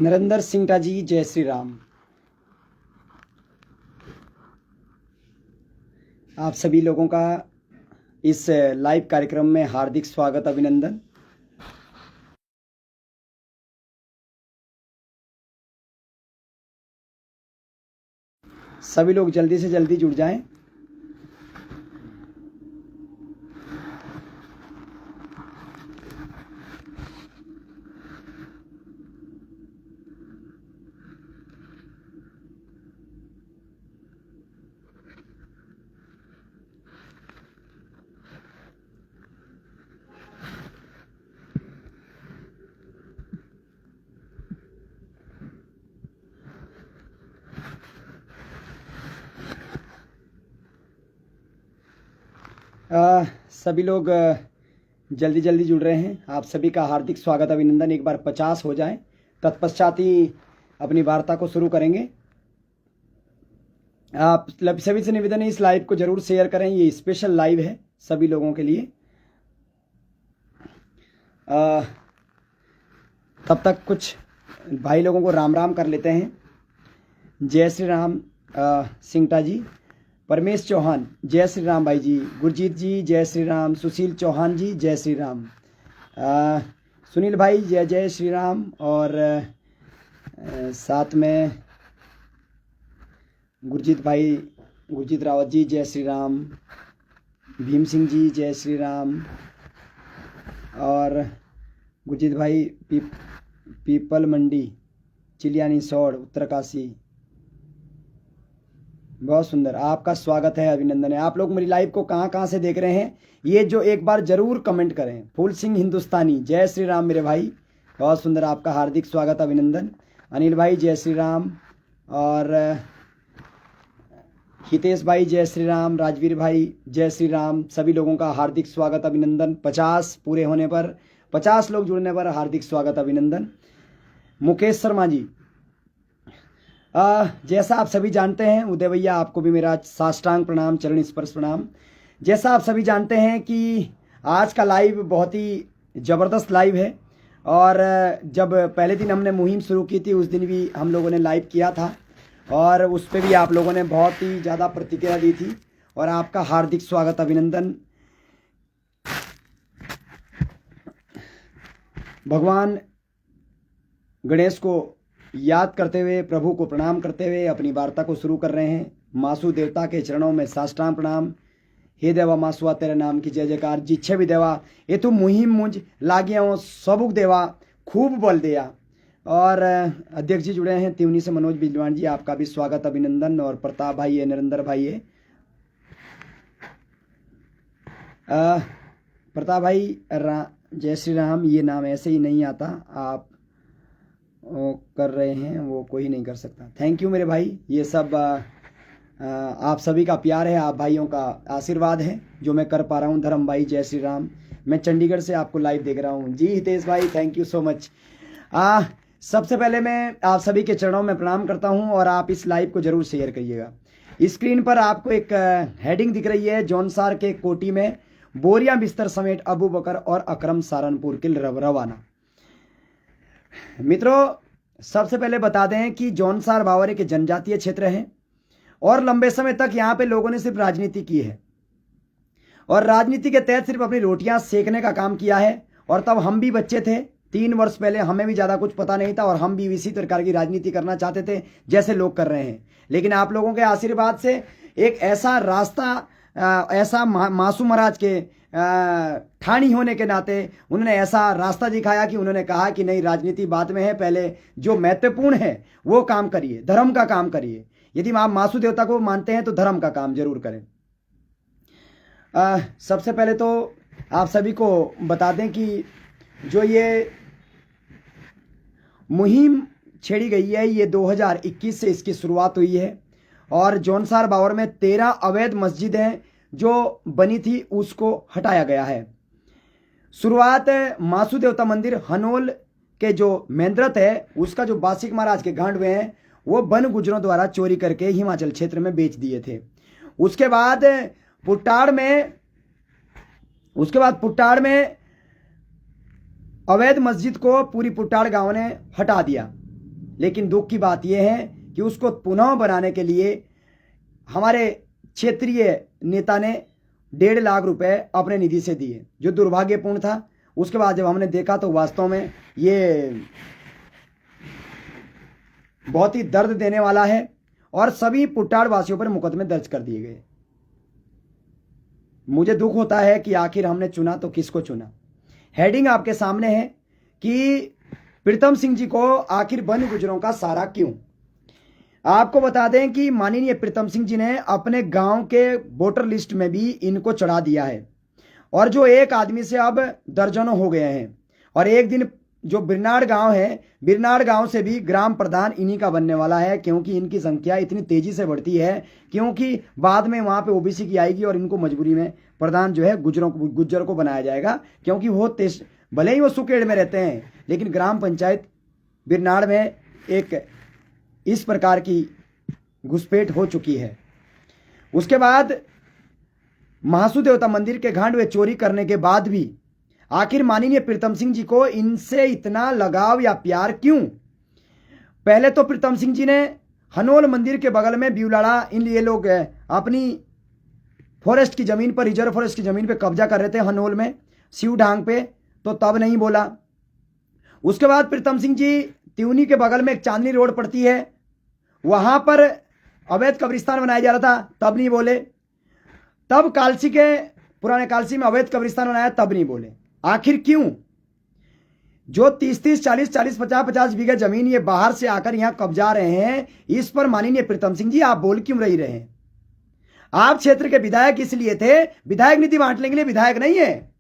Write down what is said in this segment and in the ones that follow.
नरेंद्र सिंह जी, जय श्री राम। आप सभी लोगों का इस लाइव कार्यक्रम में हार्दिक स्वागत, अभिनंदन। सभी लोग जल्दी से जल्दी जुड़ जाएं। सभी लोग जल्दी जल्दी जुड़ रहे हैं। आप सभी का हार्दिक स्वागत, अभिनंदन। एक बार 50 हो जाएं, तत्पश्चात ही अपनी वार्ता को शुरू करेंगे। आप सभी से निवेदन है, इस लाइव को जरूर शेयर करें। ये स्पेशल लाइव है सभी लोगों के लिए। तब तक कुछ भाई लोगों को राम राम कर लेते हैं। जय श्री राम सिंगटा जी, परमेश चौहान जय श्री राम भाई जी, गुरजीत जी जय श्री राम, सुशील चौहान जी जय श्री राम, सुनील भाई जय जय श्री राम, और साथ में गुरजीत भाई, गुरजीत रावत जी जय श्री राम, भीम सिंह जी जय श्री राम, और गुरजीत भाई पीपल मंडी, चिलियानी सौड़, उत्तरकाशी। बहुत सुंदर, आपका स्वागत है, अभिनंदन है। आप लोग मेरी लाइव को कहाँ कहाँ से देख रहे हैं ये जो एक बार जरूर कमेंट करें। फूल सिंह हिंदुस्तानी जय श्री राम मेरे भाई, बहुत सुंदर, आपका हार्दिक स्वागत, अभिनंदन। अनिल भाई जय श्री राम, और हितेश भाई जय श्री राम, राजवीर भाई जय श्री राम। सभी लोगों का हार्दिक स्वागत, अभिनंदन। 50 पूरे होने पर, 50 लोग जुड़ने पर हार्दिक स्वागत, अभिनंदन। मुकेश शर्मा जी, जैसा आप सभी जानते हैं, उदय भैया आपको भी मेरा साष्टांग प्रणाम, चरण स्पर्श प्रणाम। जैसा आप सभी जानते हैं कि आज का लाइव बहुत ही ज़बरदस्त लाइव है, और जब पहले दिन हमने मुहिम शुरू की थी उस दिन भी हम लोगों ने लाइव किया था, और उस पर भी आप लोगों ने बहुत ही ज़्यादा प्रतिक्रिया दी थी, और आपका हार्दिक स्वागत, अभिनंदन। भगवान गणेश को याद करते हुए, प्रभु को प्रणाम करते हुए अपनी वार्ता को शुरू कर रहे हैं। मासु देवता के चरणों में साष्टांग प्रणाम। हे देवा मासुआ तेरे नाम की जय जयकार, जिच्छे भी देवा ये तो मुहिम मुझ लागिया सबुक देवा खूब बल दिया। और अध्यक्ष जी जुड़े हैं तिवनी से, मनोज बिजवान जी, आपका भी स्वागत, अभिनंदन। और प्रताप भाई है, नरेंद्र भाई है, प्रताप भाई जय श्री राम। ये नाम ऐसे ही नहीं आता, आप कर रहे हैं वो कोई नहीं कर सकता। थैंक यू मेरे भाई, ये सब आप सभी का प्यार है, आप भाइयों का आशीर्वाद है जो मैं कर पा रहा हूँ। धर्म भाई जय श्री राम, मैं चंडीगढ़ से आपको लाइव देख रहा हूँ जी। हितेश भाई थैंक यू सो मच। सबसे पहले मैं आप सभी के चरणों में प्रणाम करता हूँ, और आप इस लाइव को जरूर शेयर करिएगा। स्क्रीन पर आपको एक हेडिंग दिख रही है, जौनसार के कोटी में बोरियां बिस्तर समेत अबू बकर और अकरम सहारनपुर के रवाना। मित्रों, सबसे पहले बता दें कि जौनसार बावरे के जनजातीय क्षेत्र हैं, और लंबे समय तक यहाँ पे लोगों ने सिर्फ राजनीति की है, और राजनीति के तहत सिर्फ अपनी रोटियां सेकने का काम किया है। और तब हम भी बच्चे थे, 3 वर्ष पहले, हमें भी ज़्यादा कुछ पता नहीं था, और हम भी इसी प्रकार की राजनीति करना चाहते थे जैसे लोग कर रहे हैं। लेकिन आप लोगों के आशीर्वाद से एक ऐसा रास्ता, ऐसा मासूम महाराज के ठानी होने के नाते उन्होंने ऐसा रास्ता दिखाया कि उन्होंने कहा कि नहीं, राजनीति बाद में है, पहले जो महत्वपूर्ण है वो काम करिए, धर्म का काम करिए। यदि आप मासु देवता को मानते हैं तो धर्म का काम जरूर करें। सबसे पहले तो आप सभी को बता दें कि जो ये मुहिम छेड़ी गई है, ये 2021 से इसकी शुरुआत हुई है, और जौनसार बावर में 13 अवैध मस्जिदें जो बनी थी उसको हटाया गया है। शुरुआत मासु देवता मंदिर हनोल के जो मेंद्रत है, उसका जो बासिक महाराज के गांड में है, वो वन गुजरों द्वारा चोरी करके हिमाचल क्षेत्र में बेच दिए थे। उसके बाद पुट्टाड़ में अवैध मस्जिद को पूरी पुट्टाड़ गांव ने हटा दिया। लेकिन दुख की बात यह है कि उसको पुनः बनाने के लिए हमारे क्षेत्रीय नेता ने 1.5 लाख रुपए अपने निधि से दिए, जो दुर्भाग्यपूर्ण था। उसके बाद जब हमने देखा तो वास्तव में ये बहुत ही दर्द देने वाला है और सभी पुट्टाड़ वासियों पर मुकदमे दर्ज कर दिए गए। मुझे दुख होता है कि आखिर हमने चुना तो किसको चुना। हेडिंग आपके सामने है कि प्रीतम सिंह जी को आखिर वन गुजरों का सहारा क्यों। आपको बता दें कि माननीय प्रीतम सिंह जी ने अपने गांव के वोटर लिस्ट में भी इनको चढ़ा दिया है और जो एक आदमी से अब दर्जनों हो गए हैं। और एक दिन जो बिरनाड़ गांव है, बिरनाड़ गांव से भी ग्राम प्रधान इन्हीं का बनने वाला है, क्योंकि इनकी संख्या इतनी तेजी से बढ़ती है, क्योंकि बाद में वहां पे ओबीसी की आएगी और इनको मजबूरी में प्रधान जो है गुज्जर को बनाया जाएगा, क्योंकि वो भले ही वो सुकेड़ में रहते हैं, लेकिन ग्राम पंचायत बिरनाड़ में एक इस प्रकार की घुसपैठ हो चुकी है। उसके बाद महासू देवता मंदिर के घाट में चोरी करने के बाद भी आखिर माननीय प्रीतम सिंह जी को इनसे इतना लगाव या प्यार क्यों। पहले तो प्रीतम सिंह जी ने हनोल मंदिर के बगल में बिउलाड़ा इन ये लोग अपनी फॉरेस्ट की जमीन पर, रिजर्व फॉरेस्ट की जमीन पे कब्जा कर रहे थे हनोल में शिव ढांग पे, तो तब नहीं बोला। उसके बाद प्रीतम सिंह जी त्यूनी के बगल में एक चांदनी रोड पड़ती है, वहां पर अवैध कब्रिस्तान बनाया जा रहा था, तब नहीं बोले। तब कालसी के पुराने कालसी में अवैध कब्रिस्तान बनाया, तब नहीं बोले। आखिर क्यों? जो 30-30, 40-40, 50-50 बीघे जमीन ये बाहर से आकर यहां कब्जा रहे हैं, इस पर माननीय प्रीतम सिंह जी आप बोल क्यों रही रहे हैं? आप क्षेत्र के विधायक इसलिए थे, विधायक निधि बांटने के लिए विधायक नहीं है।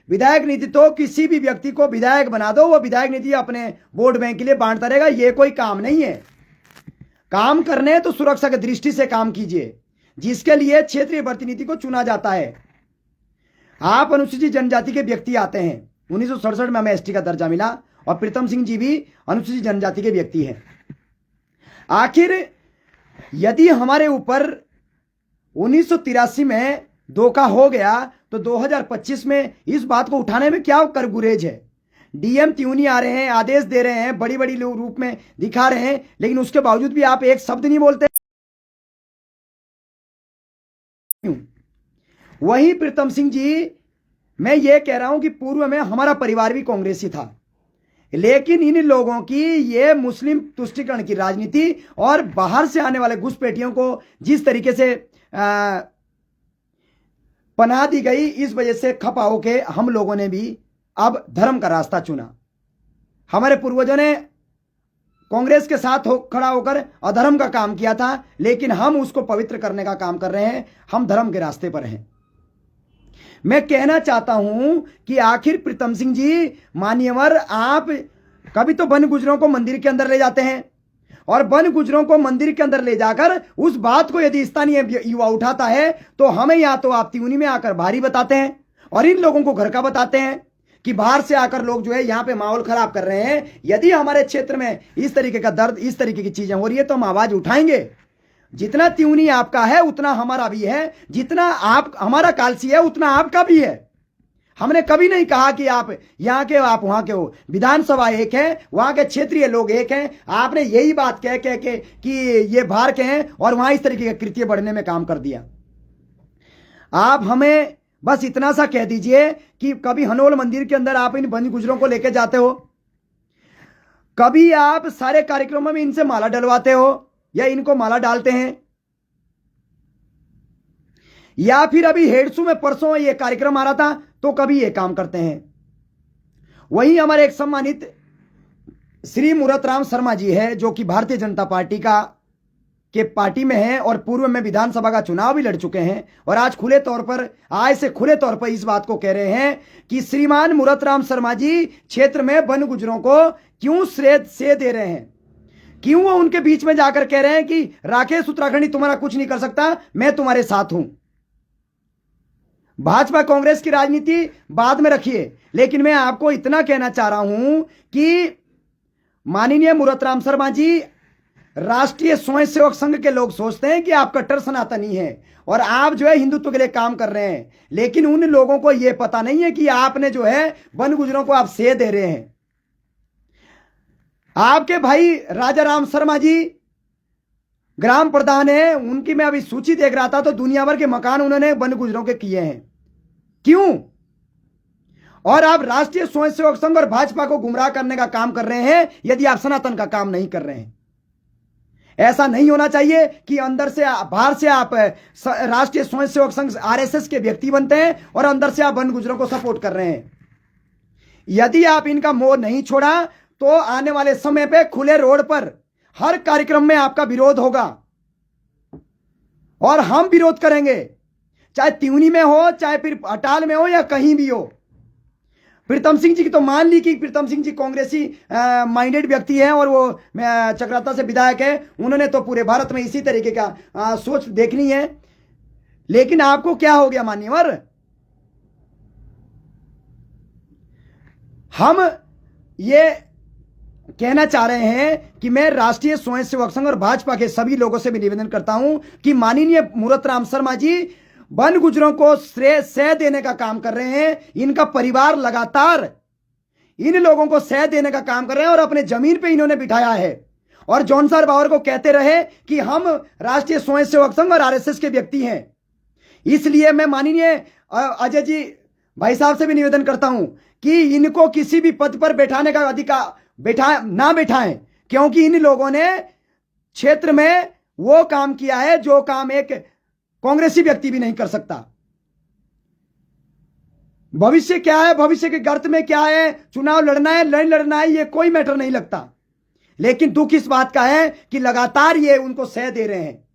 विधायक निधि तो किसी भी व्यक्ति को विधायक बना दो, वो विधायक निधि अपने वोट बैंक के लिए बांटता रहेगा, ये कोई काम नहीं है। काम करने तो सुरक्षा की दृष्टि से काम कीजिए, जिसके लिए क्षेत्रीय प्रतिनिधि को चुना जाता है। आप अनुसूचित जनजाति के व्यक्ति आते हैं, 1967 में हमें एसटी का दर्जा मिला और प्रीतम सिंह जी भी अनुसूचित जनजाति के व्यक्ति हैं। आखिर यदि हमारे ऊपर 1983 में धोखा हो गया तो 2025 में इस बात को उठाने में क्या कर गुरेज है? डीएम त्यूनी आ रहे हैं, आदेश दे रहे हैं, बड़ी बड़ी रूप में दिखा रहे हैं, लेकिन उसके बावजूद भी आप एक शब्द नहीं बोलते। वहीं प्रीतम सिंह जी, मैं ये कह रहा हूं कि पूर्व में हमारा परिवार भी कांग्रेसी था, लेकिन इन लोगों की ये मुस्लिम तुष्टीकरण की राजनीति और बाहर से आने वाले घुसपैठियों को जिस तरीके से पनाह दी गई, इस वजह से खपा होके हम लोगों ने भी अब धर्म का रास्ता चुना। हमारे पूर्वजों ने कांग्रेस के साथ खड़ा होकर अधर्म का काम किया था, लेकिन हम उसको पवित्र करने का काम कर रहे हैं। हम धर्म के रास्ते पर हैं। मैं कहना चाहता हूं कि आखिर प्रीतम सिंह जी मान्यवर, आप कभी तो वन गुजरों को मंदिर के अंदर ले जाते हैं और वन गुजरों को मंदिर के अंदर ले जाकर उस बात को यदि स्थानीय युवा उठाता है तो हमें या तो आप त्यूनी में आकर भारी बताते हैं और इन लोगों को घर का बताते हैं कि बाहर से आकर लोग जो है यहां पे माहौल खराब कर रहे हैं। यदि हमारे क्षेत्र में इस तरीके का दर्द, इस तरीके की चीजें हो रही है तो हम आवाज उठाएंगे। जितना त्यूनी आपका है उतना हमारा भी है, जितना आप हमारा कालसी है उतना आपका भी है। हमने कभी नहीं कहा कि आप यहां के आप वहां के हो। विधानसभा एक है, वहां के क्षेत्रीय लोग एक हैं। आपने यही बात कह के कि ये बाहर के हैं और वहां इस तरीके के कृत्य बढ़ने में काम कर दिया। आप हमें बस इतना सा कह दीजिए कि कभी हनोल मंदिर के अंदर आप इन वन गुजरों को लेकर जाते हो, कभी आप सारे कार्यक्रमों में इनसे माला डलवाते हो या इनको माला डालते हैं, या फिर अभी हेडसू में परसों ये कार्यक्रम आ रहा था तो कभी ये काम करते हैं। वहीं हमारे एक सम्मानित श्री मूरतराम शर्मा जी है, जो कि भारतीय जनता पार्टी के पार्टी में हैं और पूर्व में विधानसभा का चुनाव भी लड़ चुके हैं और आज खुले तौर पर इस बात को कह रहे हैं कि श्रीमान मूरतराम शर्मा जी क्षेत्र में वन गुजरों को क्यों श्रेय दे रहे हैं, क्यों वो उनके बीच में जाकर कह रहे हैं कि राकेश उत्तराखंडी तुम्हारा कुछ नहीं कर सकता, मैं तुम्हारे साथ हूं। भाजपा कांग्रेस की राजनीति बाद में रखिए, लेकिन मैं आपको इतना कहना चाह रहा हूं कि माननीय मूरतराम शर्मा जी, राष्ट्रीय स्वयंसेवक संघ के लोग सोचते हैं कि आप कट्टर सनातनी हैं और आप जो है हिंदुत्व के लिए काम कर रहे हैं, लेकिन उन लोगों को यह पता नहीं है कि आपने जो है वन गुजरों को आप श्रेय दे रहे हैं। आपके भाई राजा राम शर्मा जी ग्राम प्रधान है, उनकी मैं अभी सूची देख रहा था तो दुनिया भर के मकान उन्होंने वन गुजरों के किए हैं। क्यों? और आप राष्ट्रीय स्वयंसेवक संघ और भाजपा को गुमराह करने का काम कर रहे हैं, यदि आप सनातन का काम नहीं कर रहे हैं। ऐसा नहीं होना चाहिए कि अंदर से बाहर से आप राष्ट्रीय स्वयंसेवक संघ आरएसएस के व्यक्ति बनते हैं और अंदर से आप वन गुजरों को सपोर्ट कर रहे हैं। यदि आप इनका मोह नहीं छोड़ा तो आने वाले समय पे खुले रोड पर हर कार्यक्रम में आपका विरोध होगा और हम विरोध करेंगे, चाहे त्यूनी में हो, चाहे फिर अटाल में हो या कहीं भी हो। प्रीतम सिंह जी की तो मान ली कि प्रीतम सिंह जी कांग्रेसी माइंडेड व्यक्ति हैं और वो चक्राता से विधायक है, उन्होंने तो पूरे भारत में इसी तरीके का सोच देखनी है। लेकिन आपको क्या हो गया मान्यवर? हम ये कहना चाह रहे हैं कि मैं राष्ट्रीय स्वयंसेवक संघ और भाजपा के सभी लोगों से भी निवेदन करता हूं कि माननीय मूरत राम शर्मा जी वन गुजरों को श्रेय सह देने का काम कर रहे हैं। इनका परिवार लगातार इन लोगों को सह देने का काम कर रहे हैं और अपने जमीन पे इन्होंने बिठाया है और जॉनसार बावर को कहते रहे कि हम राष्ट्रीय स्वयंसेवक संघ और आरएसएस के व्यक्ति हैं। इसलिए मैं माननीय अजय जी भाई साहब से भी निवेदन करता हूं कि इनको किसी भी पद पर बैठाने का अधिकार ना बैठाएं, क्योंकि इन लोगों ने क्षेत्र में वो काम किया है जो काम एक कांग्रेसी व्यक्ति भी नहीं कर सकता। भविष्य क्या है, भविष्य के गर्त में क्या है, चुनाव लड़ना है लड़ना है, ये कोई मैटर नहीं लगता। लेकिन दुख इस बात का है कि लगातार ये उनको सह दे रहे हैं।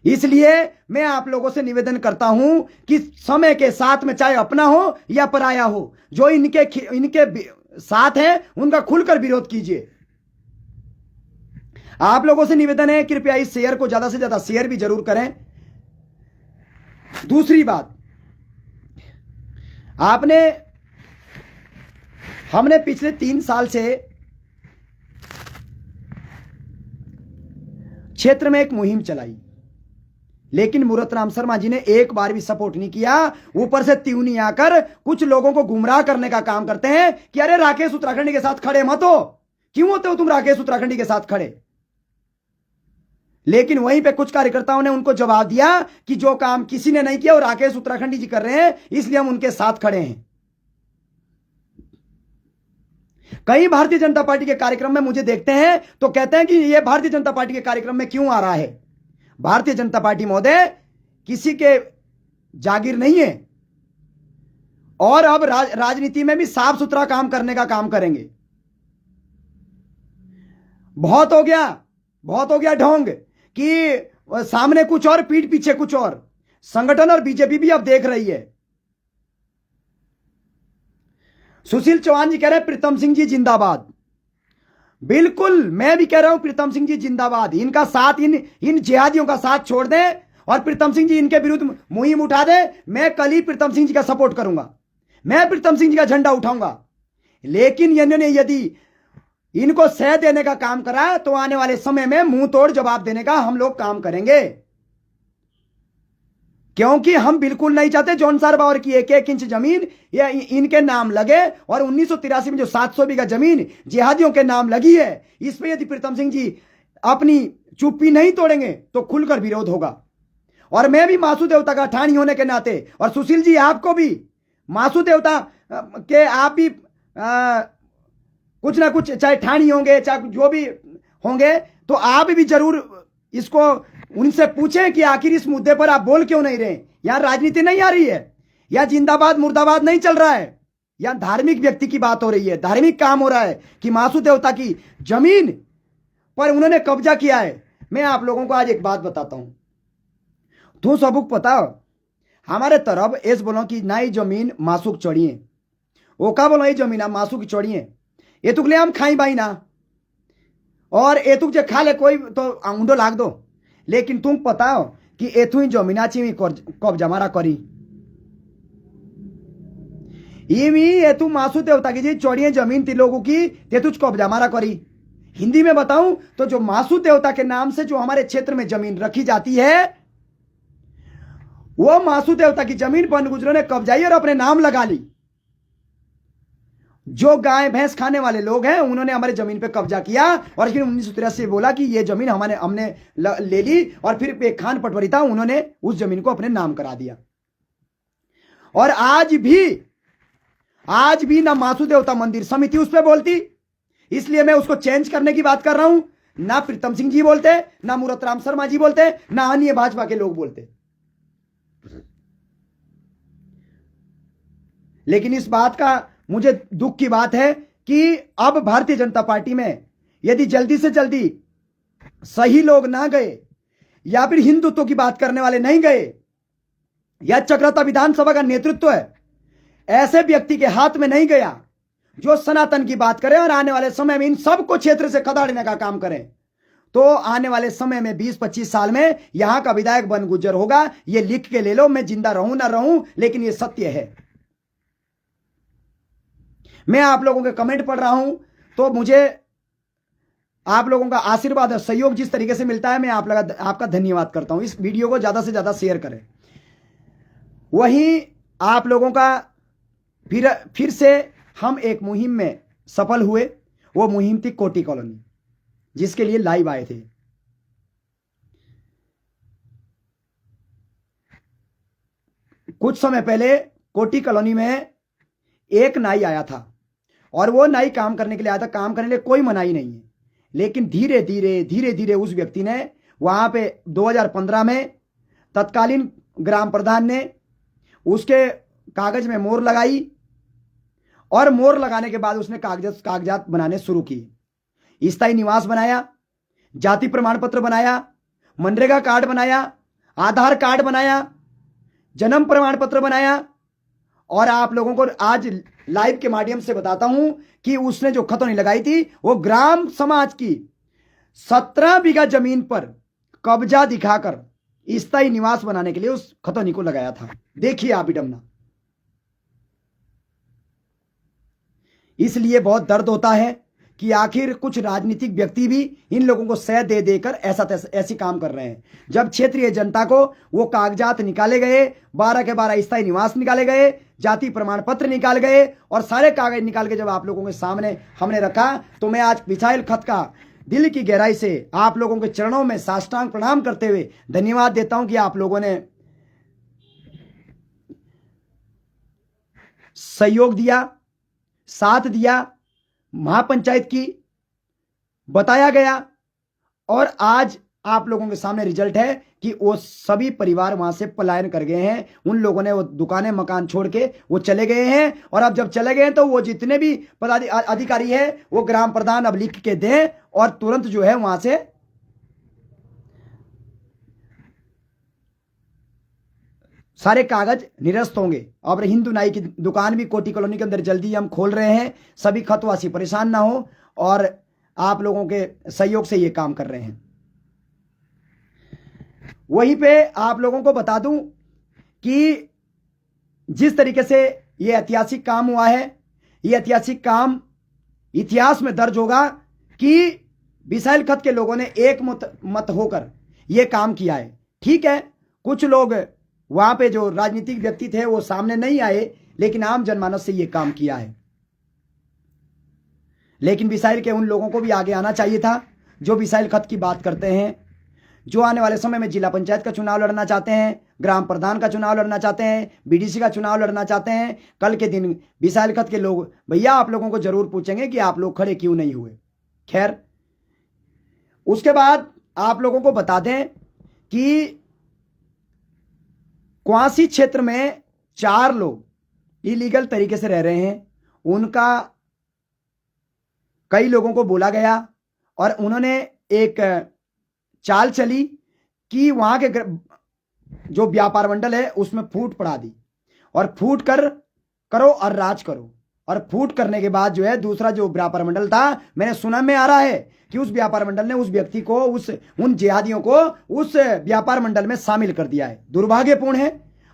इसलिए मैं आप लोगों से निवेदन करता हूं कि समय के साथ में चाहे अपना हो या पराया हो, जो इनके साथ है उनका खुलकर विरोध कीजिए। आप लोगों से निवेदन है कृपया इस शेयर को ज्यादा से ज्यादा शेयर भी जरूर करें। दूसरी बात, हमने पिछले 3 साल से क्षेत्र में एक मुहिम चलाई, लेकिन मूरत राम शर्मा जी ने एक बार भी सपोर्ट नहीं किया। ऊपर से त्यूनी आकर कुछ लोगों को गुमराह करने का काम करते हैं कि अरे राकेश उत्तराखंडी के साथ खड़े मत हो। क्यों होते हो तुम राकेश उत्तराखंडी के साथ खड़े? लेकिन वहीं पे कुछ कार्यकर्ताओं ने उनको जवाब दिया कि जो काम किसी ने नहीं किया वो राकेश उत्तराखंडी जी कर रहे हैं, इसलिए हम उनके साथ खड़े हैं। कई भारतीय जनता पार्टी के कार्यक्रम में मुझे देखते हैं तो कहते हैं कि ये भारतीय जनता पार्टी के कार्यक्रम में क्यों आ रहा है। भारतीय जनता पार्टी महोदय किसी के जागीर नहीं है और अब राजनीति में भी साफ सुथरा काम करने का काम करेंगे। बहुत हो गया ढोंग कि सामने कुछ और पीठ पीछे कुछ और। संगठन और बीजेपी भी अब देख रही है। सुशील चौहान जी कह रहे हैं प्रीतम सिंह जी जिंदाबाद। बिल्कुल, मैं भी कह रहा हूं प्रीतम सिंह जी जिंदाबाद। इनका साथ, इन जिहादियों का साथ छोड़ दें और प्रीतम सिंह जी इनके विरुद्ध मुहिम उठा दें। मैं कल ही प्रीतम सिंह जी का सपोर्ट करूंगा, मैं प्रीतम सिंह जी का झंडा उठाऊंगा। लेकिन इन्होंने यदि इनको सह देने का काम करा तो आने वाले समय में मुंह तोड़ जवाब देने का हम लोग काम करेंगे, क्योंकि हम बिल्कुल नहीं चाहते जॉनसार बावर की 1-1 इंच जमीन या इनके नाम लगे। और 1983 में जो 700 बीघा जमीन जिहादियों के नाम लगी है, इस पे यदि प्रीतम सिंह जी अपनी चुप्पी नहीं तोड़ेंगे तो खुलकर विरोध होगा। और मैं भी मासू देवता का ठानी होने के नाते, और सुशील जी आपको भी मासू देवता के आप भी कुछ ना कुछ चाहे ठानी होंगे चाहे जो भी होंगे, तो आप भी जरूर इसको उनसे पूछें कि आखिर इस मुद्दे पर आप बोल क्यों नहीं रहे। यहां राजनीति नहीं आ रही है, या जिंदाबाद मुर्दाबाद नहीं चल रहा है, यहां धार्मिक व्यक्ति की बात हो रही है, धार्मिक काम हो रहा है कि मासू देवता की जमीन पर उन्होंने कब्जा किया है। मैं आप लोगों को आज एक बात बताता हूं, तू सबक पता हमारे तरफ ऐस बोलो कि ना ही जमीन मासूक चढ़िए, वो का बोलो ये जमीन आप मासूक चढ़िए, ये तुक ले हम खाई बाई ना, और ये तुक जे खा ले कोई तो आंगुंडो लाग दो। लेकिन तुम पता हो कि एथु ही जमीनाची में कब्जा मारा करी, ये तू मासू देवता की जी चौड़िए जमीन थी लोगों की, ते तुझ कब्जा मारा करी। हिंदी में बताऊं तो जो मासू देवता के नाम से जो हमारे क्षेत्र में जमीन रखी जाती है, वो मासू देवता की जमीन वन गुजरों ने कब्जाई और अपने नाम लगा ली। जो गाय भैंस खाने वाले लोग हैं उन्होंने हमारे जमीन पे कब्जा किया और फिर 1983 बोला कि ये जमीन हमने ले ली और फिर एक खान पटवारी था उन्होंने उस जमीन को अपने नाम करा दिया। और आज भी ना मासू देवता मंदिर समिति उस पर बोलती, इसलिए मैं उसको चेंज करने की बात कर रहा हूं। ना प्रीतम सिंह जी बोलते, ना मूरतराम शर्मा जी बोलते, ना अन्य भाजपा के लोग बोलते। लेकिन इस बात का मुझे दुख की बात है कि अब भारतीय जनता पार्टी में यदि जल्दी से जल्दी सही लोग ना गए या फिर हिंदुत्व की बात करने वाले नहीं गए या चक्रता विधानसभा का नेतृत्व है ऐसे व्यक्ति के हाथ में नहीं गया जो सनातन की बात करें और आने वाले समय में इन सबको क्षेत्र से खदेड़ने का काम करें, तो आने वाले समय में 20-25 साल में यहां का विधायक बन गुजर होगा। यह लिख के ले लो, मैं जिंदा रहूं ना रहूं, लेकिन यह सत्य है। मैं आप लोगों के कमेंट पढ़ रहा हूं तो मुझे आप लोगों का आशीर्वाद और सहयोग जिस तरीके से मिलता है मैं आपका धन्यवाद करता हूं। इस वीडियो को ज्यादा से ज्यादा शेयर करें। वहीं आप लोगों का फिर से हम एक मुहिम में सफल हुए। वो मुहिम थी कोटी कॉलोनी, जिसके लिए लाइव आए थे। कुछ समय पहले कोटी कॉलोनी में एक नाई आया था और वो नाई काम करने के लिए आया था। काम करने के लिए कोई मनाही नहीं है, लेकिन धीरे धीरे उस व्यक्ति ने वहां पे 2015 में तत्कालीन ग्राम प्रधान ने उसके कागज में मोहर लगाई और मोहर लगाने के बाद उसने कागजात बनाने शुरू किए। स्थायी निवास बनाया, जाति प्रमाण पत्र बनाया, मनरेगा कार्ड बनाया, आधार कार्ड बनाया, जन्म प्रमाण पत्र बनाया। और आप लोगों को आज लाइव के माध्यम से बताता हूं कि उसने जो खतौनी लगाई थी वो ग्राम समाज की 17 बीघा जमीन पर कब्जा दिखाकर स्थायी निवास बनाने के लिए उस खतौनी को लगाया था। देखिए आप विडंबना। इसलिए बहुत दर्द होता है कि आखिर कुछ राजनीतिक व्यक्ति भी इन लोगों को सह दे देकर ऐसी काम कर रहे हैं। जब क्षेत्रीय जनता को वो कागजात निकाले गए, 12 के 12 स्थायी निवास निकाले गए, जाति प्रमाण पत्र निकाल गए और सारे कागज निकाल के जब आप लोगों के सामने हमने रखा, तो मैं आज मिसाइल खत का दिल की गहराई से आप लोगों के चरणों में साष्टांग प्रणाम करते हुए धन्यवाद देता हूं कि आप लोगों ने सहयोग दिया, साथ दिया। महापंचायत की बताया गया और आज आप लोगों के सामने रिजल्ट है कि वो सभी परिवार वहां से पलायन कर गए हैं। उन लोगों ने वो दुकानें मकान छोड़ के वो चले गए हैं और अब जब चले गए तो वो जितने भी अधिकारी है वो ग्राम प्रधान अब लिख के दें और तुरंत जो है वहां से सारे कागज निरस्त होंगे। और हिंदू नाई की दुकान भी कोटी कॉलोनी के अंदर जल्दी हम खोल रहे हैं। सभी खतवासी परेशान ना हो और आप लोगों के सहयोग से ये काम कर रहे हैं। वहीं पे आप लोगों को बता दूं कि जिस तरीके से ये ऐतिहासिक काम हुआ है, ये ऐतिहासिक काम इतिहास में दर्ज होगा कि मिसाइल खत के लोगों ने एक मत होकर ये काम किया है। ठीक है, कुछ लोग वहां पे जो राजनीतिक व्यक्ति थे वो सामने नहीं आए, लेकिन आम जनमानस से ये काम किया है। लेकिन मिसाइल के उन लोगों को भी आगे आना चाहिए था जो मिसाइल खत की बात करते हैं, जो आने वाले समय में जिला पंचायत का चुनाव लड़ना चाहते हैं, ग्राम प्रधान का चुनाव लड़ना चाहते हैं, बीडीसी का चुनाव लड़ना चाहते हैं। कल के दिन मिसाइल खत के लोग भैया आप लोगों को जरूर पूछेंगे कि आप लोग खड़े क्यों नहीं हुए। खैर, उसके बाद आप लोगों को बता दें कि क्वासी क्षेत्र में 4 लोग इलीगल तरीके से रह रहे हैं। उनका कई लोगों को बोला गया और उन्होंने एक चाल चली कि वहां के जो व्यापार मंडल है उसमें फूट पड़ा दी और फूट करो और राज करो। और फूट करने के बाद जो है दूसरा जो व्यापार मंडल था, मैंने सुना में आ रहा है कि उस व्यापार मंडल ने उस व्यक्ति को उन जिहादियों को उस व्यापार मंडल में शामिल कर दिया है। दुर्भाग्यपूर्ण है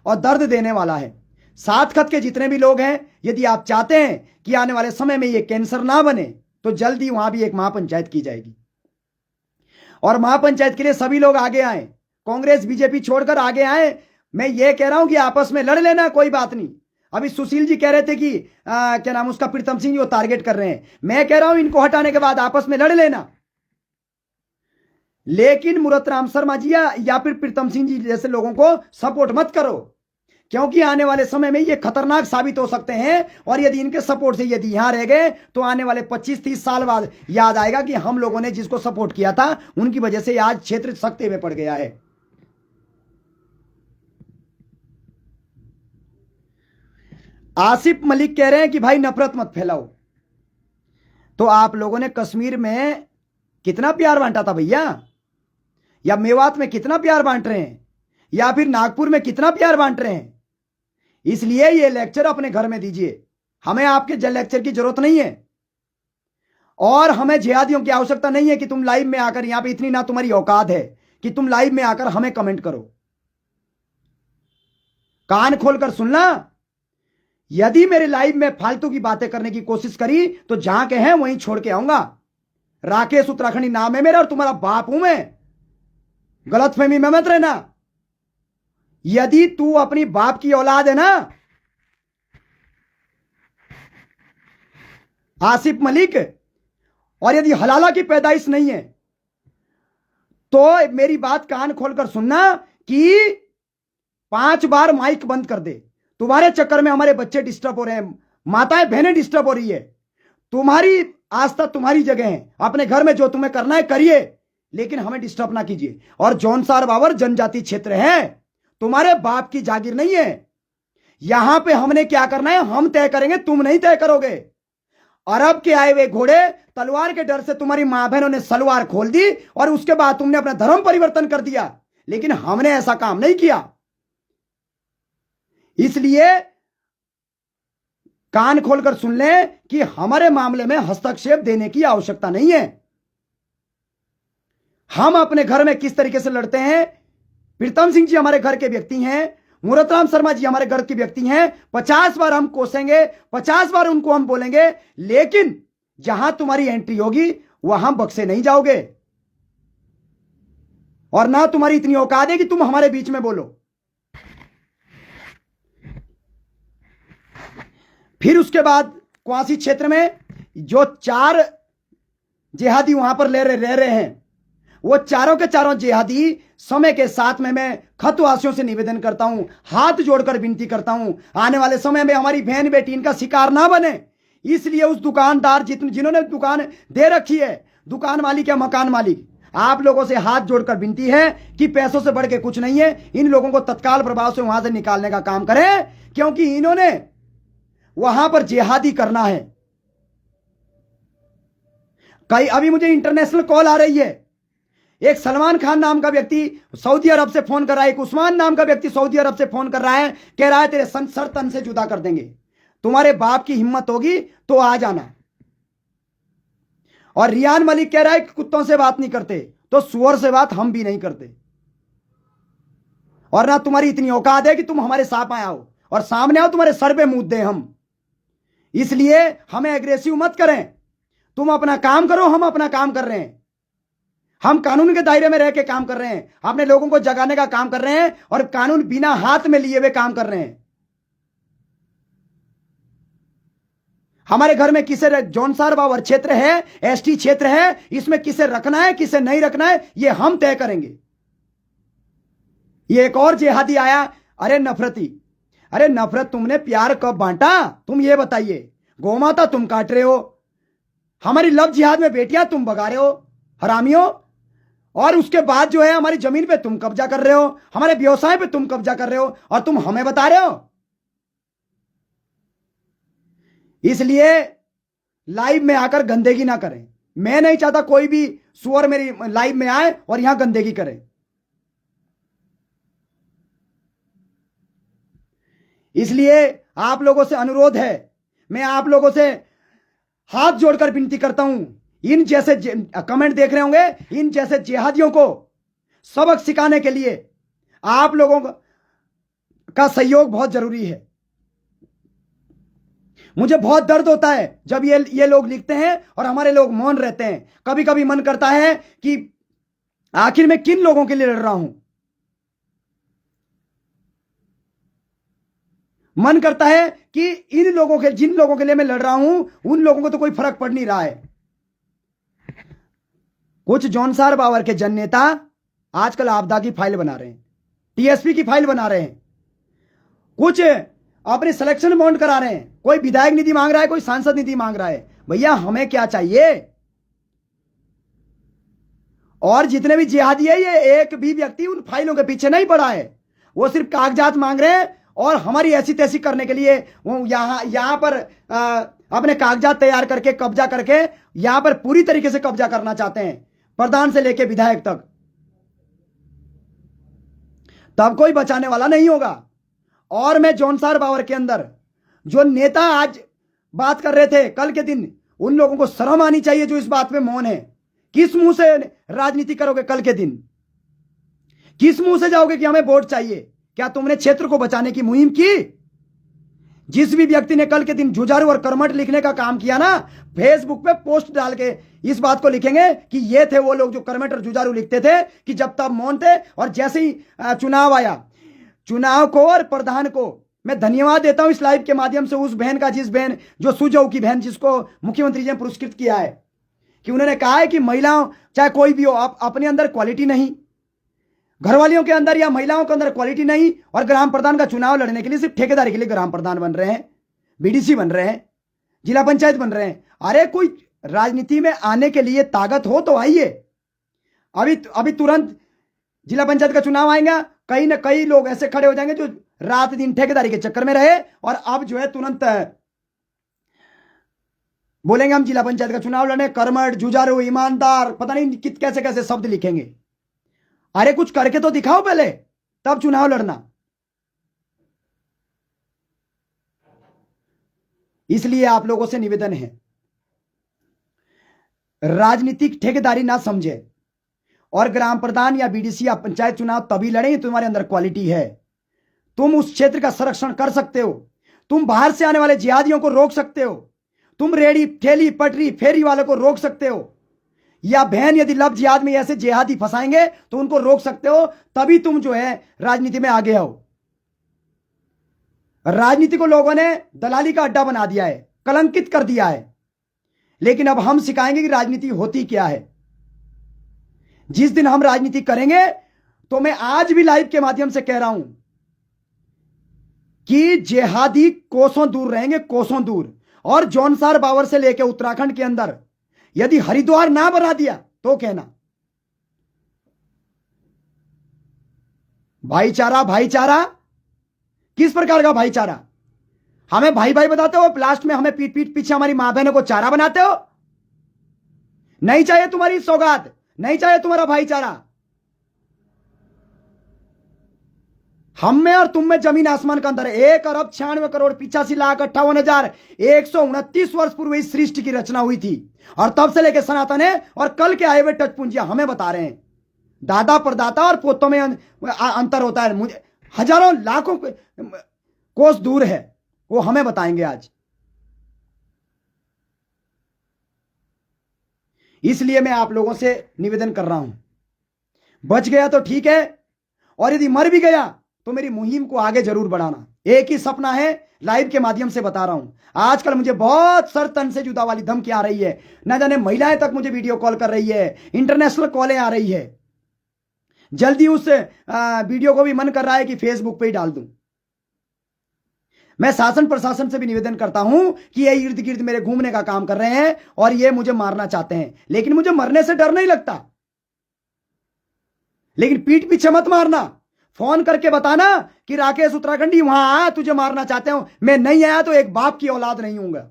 और दर्द देने वाला है। 7 खत के जितने भी लोग हैं, यदि आप चाहते हैं कि आने वाले समय में ये कैंसर ना बने तो जल्दी वहां भी एक महापंचायत की जाएगी और महापंचायत के लिए सभी लोग आगे आए, कांग्रेस बीजेपी छोड़कर आगे आए। मैं ये कह रहा हूं कि आपस में लड़ लेना, कोई बात नहीं। अभी सुशील जी कह रहे थे कि क्या नाम उसका, प्रीतम सिंह जी वो टारगेट कर रहे हैं। मैं कह रहा हूं इनको हटाने के बाद आपस में लड़ लेना, लेकिन मूरत राम शर्मा जी या फिर प्रीतम सिंह जी जैसे लोगों को सपोर्ट मत करो, क्योंकि आने वाले समय में ये खतरनाक साबित हो सकते हैं। और यदि इनके सपोर्ट से यदि यहां रह गए तो आने वाले 25-30 साल बाद याद आएगा कि हम लोगों ने जिसको सपोर्ट किया था उनकी वजह से आज क्षेत्र सख्ते में पड़ गया है। आसिफ मलिक कह रहे हैं कि भाई नफरत मत फैलाओ। तो आप लोगों ने कश्मीर में कितना प्यार बांटा था भैया, या मेवात में कितना प्यार बांट रहे हैं, या फिर नागपुर में कितना प्यार बांट रहे हैं। इसलिए ये लेक्चर अपने घर में दीजिए, हमें आपके लेक्चर की जरूरत नहीं है। और हमें जिहादियों की आवश्यकता नहीं है कि तुम लाइव में आकर, यहां पे इतनी ना तुम्हारी औकात है कि तुम लाइव में आकर हमें कमेंट करो। कान खोलकर सुनना, यदि मेरे लाइव में फालतू की बातें करने की कोशिश करी तो जहां के हैं वहीं छोड़ के आऊंगा। राकेश उत्तराखंडी नाम है मेरा और तुम्हारा बाप हूं मैं, गलतफहमी में मत रहना। यदि तू अपनी बाप की औलाद है ना आसिफ मलिक, और यदि हलाला की पैदाइश नहीं है तो मेरी बात कान खोलकर सुनना कि 5 बार माइक बंद कर दे। तुम्हारे चक्कर में हमारे बच्चे डिस्टर्ब हो रहे हैं, माताएं बहनें डिस्टर्ब हो रही है। तुम्हारी आस्था तुम्हारी जगह है, अपने घर में जो तुम्हें करना है करिए, लेकिन हमें डिस्टर्ब ना कीजिए। और जौनसार बावर जनजाति क्षेत्र है, तुम्हारे बाप की जागीर नहीं है। यहां पे हमने क्या करना है हम तय करेंगे, तुम नहीं तय करोगे। अरब के आए हुए घोड़े, तलवार के डर से तुम्हारी मां बहनों ने सलवार खोल दी और उसके बाद तुमने अपना धर्म परिवर्तन कर दिया, लेकिन हमने ऐसा काम नहीं किया। इसलिए कान खोलकर सुन लें कि हमारे मामले में हस्तक्षेप देने की आवश्यकता नहीं है। हम अपने घर में किस तरीके से लड़ते हैं, प्रीतम सिंह जी हमारे घर के व्यक्ति हैं, मूरतराम शर्मा जी हमारे घर के व्यक्ति हैं। 50 बार हम कोसेंगे, 50 बार उनको हम बोलेंगे, लेकिन जहां तुम्हारी एंट्री होगी वहां बक्से नहीं जाओगे। और ना तुम्हारी इतनी औकात है कि तुम हमारे बीच में बोलो। फिर उसके बाद क्वासी क्षेत्र में जो 4 जिहादी वहां पर रह रहे हैं, वो चारों के चारों जिहादी समय के साथ में मैं खतवासियों से निवेदन करता हूं, हाथ जोड़कर विनती करता हूं, आने वाले समय में हमारी बहन बेटी इनका शिकार ना बने। इसलिए उस दुकानदार जिन्होंने दुकान दे रखी है, दुकान मालिक या मकान मालिक, आप लोगों से हाथ जोड़कर विनती है कि पैसों से बढ़ के कुछ नहीं है, इन लोगों को तत्काल प्रभाव से वहां से निकालने का काम करें, क्योंकि इन्होंने वहां पर जिहादी करना है। कई अभी मुझे इंटरनेशनल कॉल आ रही है, एक सलमान खान नाम का व्यक्ति सऊदी अरब से फोन कर रहा है, एक उस्मान नाम का व्यक्ति सऊदी अरब से फोन कर रहा है, कह रहा है तेरे सर तन से जुदा कर देंगे, तुम्हारे बाप की हिम्मत होगी तो आ जाना। और रियान मलिक कह रहा है कि कुत्तों से बात नहीं करते, तो सुअर से बात हम भी नहीं करते। और ना तुम्हारी इतनी औकात है कि तुम हमारे साथ आओ और सामने आओ तुम्हारे सर पे मुद्दे हम। इसलिए हमें एग्रेसिव मत करें, तुम अपना काम करो, हम अपना काम कर रहे हैं। हम कानून के दायरे में रह के काम कर रहे हैं, अपने लोगों को जगाने का काम कर रहे हैं और कानून बिना हाथ में लिए हुए काम कर रहे हैं। हमारे घर में किसे जौनसार बावर क्षेत्र है, एसटी क्षेत्र है, इसमें किसे रखना है किसे नहीं रखना है ये हम तय करेंगे। ये एक और जिहादी आया, अरे नफरती, अरे नफरत तुमने प्यार कब बांटा तुम ये बताइए। गौमाता तुम काट रहे हो, हमारी लव जिहाद में बेटियां तुम भगा रहे हो हरामियों, और उसके बाद जो है हमारी जमीन पे तुम कब्जा कर रहे हो, हमारे व्यवसाय पे तुम कब्जा कर रहे हो और तुम हमें बता रहे हो। इसलिए लाइव में आकर गंदगी ना करें। मैं नहीं चाहता कोई भी सुअर मेरी लाइव में आए और यहां गंदगी करे। इसलिए आप लोगों से अनुरोध है, मैं आप लोगों से हाथ जोड़कर विनती करता हूं, इन जैसे कमेंट देख रहे होंगे, इन जैसे जिहादियों को सबक सिखाने के लिए आप लोगों का सहयोग बहुत जरूरी है। मुझे बहुत दर्द होता है जब ये लोग लिखते हैं और हमारे लोग मौन रहते हैं। कभी कभी मन करता है कि आखिर मैं किन लोगों के लिए लड़ रहा हूं। मन करता है कि इन लोगों के, जिन लोगों के लिए मैं लड़ रहा हूं, उन लोगों को तो कोई फर्क पड़ नहीं रहा है। कुछ जौनसार बावर के जन नेता आजकल आपदा की फाइल बना रहे हैं, टीएसपी की फाइल बना रहे हैं, कुछ अपने सिलेक्शन बॉन्ड करा रहे हैं, कोई विधायक निधि मांग रहा है, कोई सांसद निधि मांग रहा है। भैया हमें क्या चाहिए? और जितने भी जिहादी है, ये एक भी व्यक्ति उन फाइलों के पीछे नहीं पड़ा है। वो सिर्फ कागजात मांग रहे हैं और हमारी ऐसी तैसी करने के लिए वो यहां पर अपने कागजात तैयार करके कब्जा करके यहां पर पूरी तरीके से कब्जा करना चाहते हैं, प्रधान से लेके विधायक तक। तब कोई बचाने वाला नहीं होगा। और मैं जौनसार बावर के अंदर जो नेता आज बात कर रहे थे कल के दिन, उन लोगों को शर्म आनी चाहिए जो इस बात पे मौन है। किस मुंह से राजनीति करोगे कल के दिन? किस मुंह से जाओगे कि हमें वोट चाहिए? क्या तुमने क्षेत्र को बचाने की मुहिम की? जिस भी व्यक्ति ने कल के दिन जुझारू और कर्मठ लिखने का काम किया ना, फेसबुक पे पोस्ट डाल के इस बात को लिखेंगे कि ये थे वो लोग जो कर्मठ और जुझारू लिखते थे कि जब तब मौन थे, और जैसे ही चुनाव आया, चुनाव को और प्रधान को मैं धन्यवाद देता हूं इस लाइव के माध्यम से, उस बहन का, जिस बहन जो सुजऊ की बहन, जिसको मुख्यमंत्री जी ने पुरस्कृत किया है, कि उन्होंने कहा है कि महिलाओं चाहे कोई भी हो, अपने अंदर क्वालिटी नहीं, घरवालियों के अंदर या महिलाओं के अंदर क्वालिटी नहीं, और ग्राम प्रधान का चुनाव लड़ने के लिए सिर्फ ठेकेदारी के लिए ग्राम प्रधान बन रहे हैं, बीडीसी बन रहे हैं, जिला पंचायत बन रहे हैं। अरे कोई राजनीति में आने के लिए ताकत हो तो आइए। अभी तुरंत जिला पंचायत का चुनाव आएगा, कहीं ना कई लोग ऐसे खड़े हो जाएंगे जो रात दिन ठेकेदारी के चक्कर में रहे, और अब जो है तुरंत बोलेंगे हम जिला पंचायत का चुनाव लड़ने, कर्मठ, जुझारू, ईमानदार, पता नहीं कैसे कैसे शब्द लिखेंगे। अरे कुछ करके तो दिखाओ पहले, तब चुनाव लड़ना। इसलिए आप लोगों से निवेदन है, राजनीतिक ठेकेदारी ना समझे, और ग्राम प्रधान या बीडीसी या पंचायत चुनाव तभी लड़ेंगे तुम्हारे अंदर क्वालिटी है। तुम उस क्षेत्र का संरक्षण कर सकते हो, तुम बाहर से आने वाले जिहादियों को रोक सकते हो, तुम रेडी, ठेली, पटरी, फेरी वालों को रोक सकते हो, या बहन यदि लव जिहाद में ऐसे जिहादी फंसाएंगे तो उनको रोक सकते हो। तभी तुम जो है राजनीति में आगे आओ। राजनीति को लोगों ने दलाली का अड्डा बना दिया है, कलंकित कर दिया है। लेकिन अब हम सिखाएंगे कि राजनीति होती क्या है। जिस दिन हम राजनीति करेंगे, तो मैं आज भी लाइव के माध्यम से कह रहा हूं कि जिहादी कोसों दूर रहेंगे, कोसों दूर। और जौनसार बावर से लेकर उत्तराखंड के अंदर यदि हरिद्वार ना बना दिया तो कहना। भाईचारा, भाईचारा किस प्रकार का भाईचारा? हमें भाई भाई बताते हो, लास्ट में हमें पीठ पीठ पीछे हमारी मां बहनों को चारा बनाते हो। नहीं चाहिए तुम्हारी सौगात, नहीं चाहिए तुम्हारा भाईचारा। हम में और तुम में जमीन आसमान का अंतर है। 1,96,85,58,129 वर्ष पूर्व इस सृष्टि की रचना हुई थी, और तब से लेकर सनातन है, और कल के आए हुए टचपुंजियां हमें बता रहे हैं। दादा परदाता और पोतों में अंतर होता है, मुझे हजारों लाखों कोस दूर है, वो हमें बताएंगे आज। इसलिए मैं आप लोगों से निवेदन कर रहा हूं, बच गया तो ठीक है, और यदि मर भी गया तो मेरी मुहिम को आगे जरूर बढ़ाना। एक ही सपना है, लाइव के माध्यम से बता रहा हूं। आजकल मुझे बहुत सर तन से जुदा वाली धमकी आ रही है, ना जाने महिलाएं तक मुझे वीडियो कॉल कर रही है, इंटरनेशनल कॉलें आ रही है। जल्दी उस वीडियो को भी मन कर रहा है कि फेसबुक पे ही डाल दूं। मैं शासन प्रशासन से भी निवेदन करता हूं कि ये इर्द गिर्द मेरे घूमने का काम कर रहे हैं और ये मुझे मारना चाहते हैं, लेकिन मुझे मरने से डर नहीं लगता। लेकिन पीठ पीछे मत मारना, फोन करके बताना कि राकेश उत्तराखंडी वहां आया, तुझे मारना चाहते हो। मैं नहीं आया तो एक बाप की औलाद नहीं हूंगा।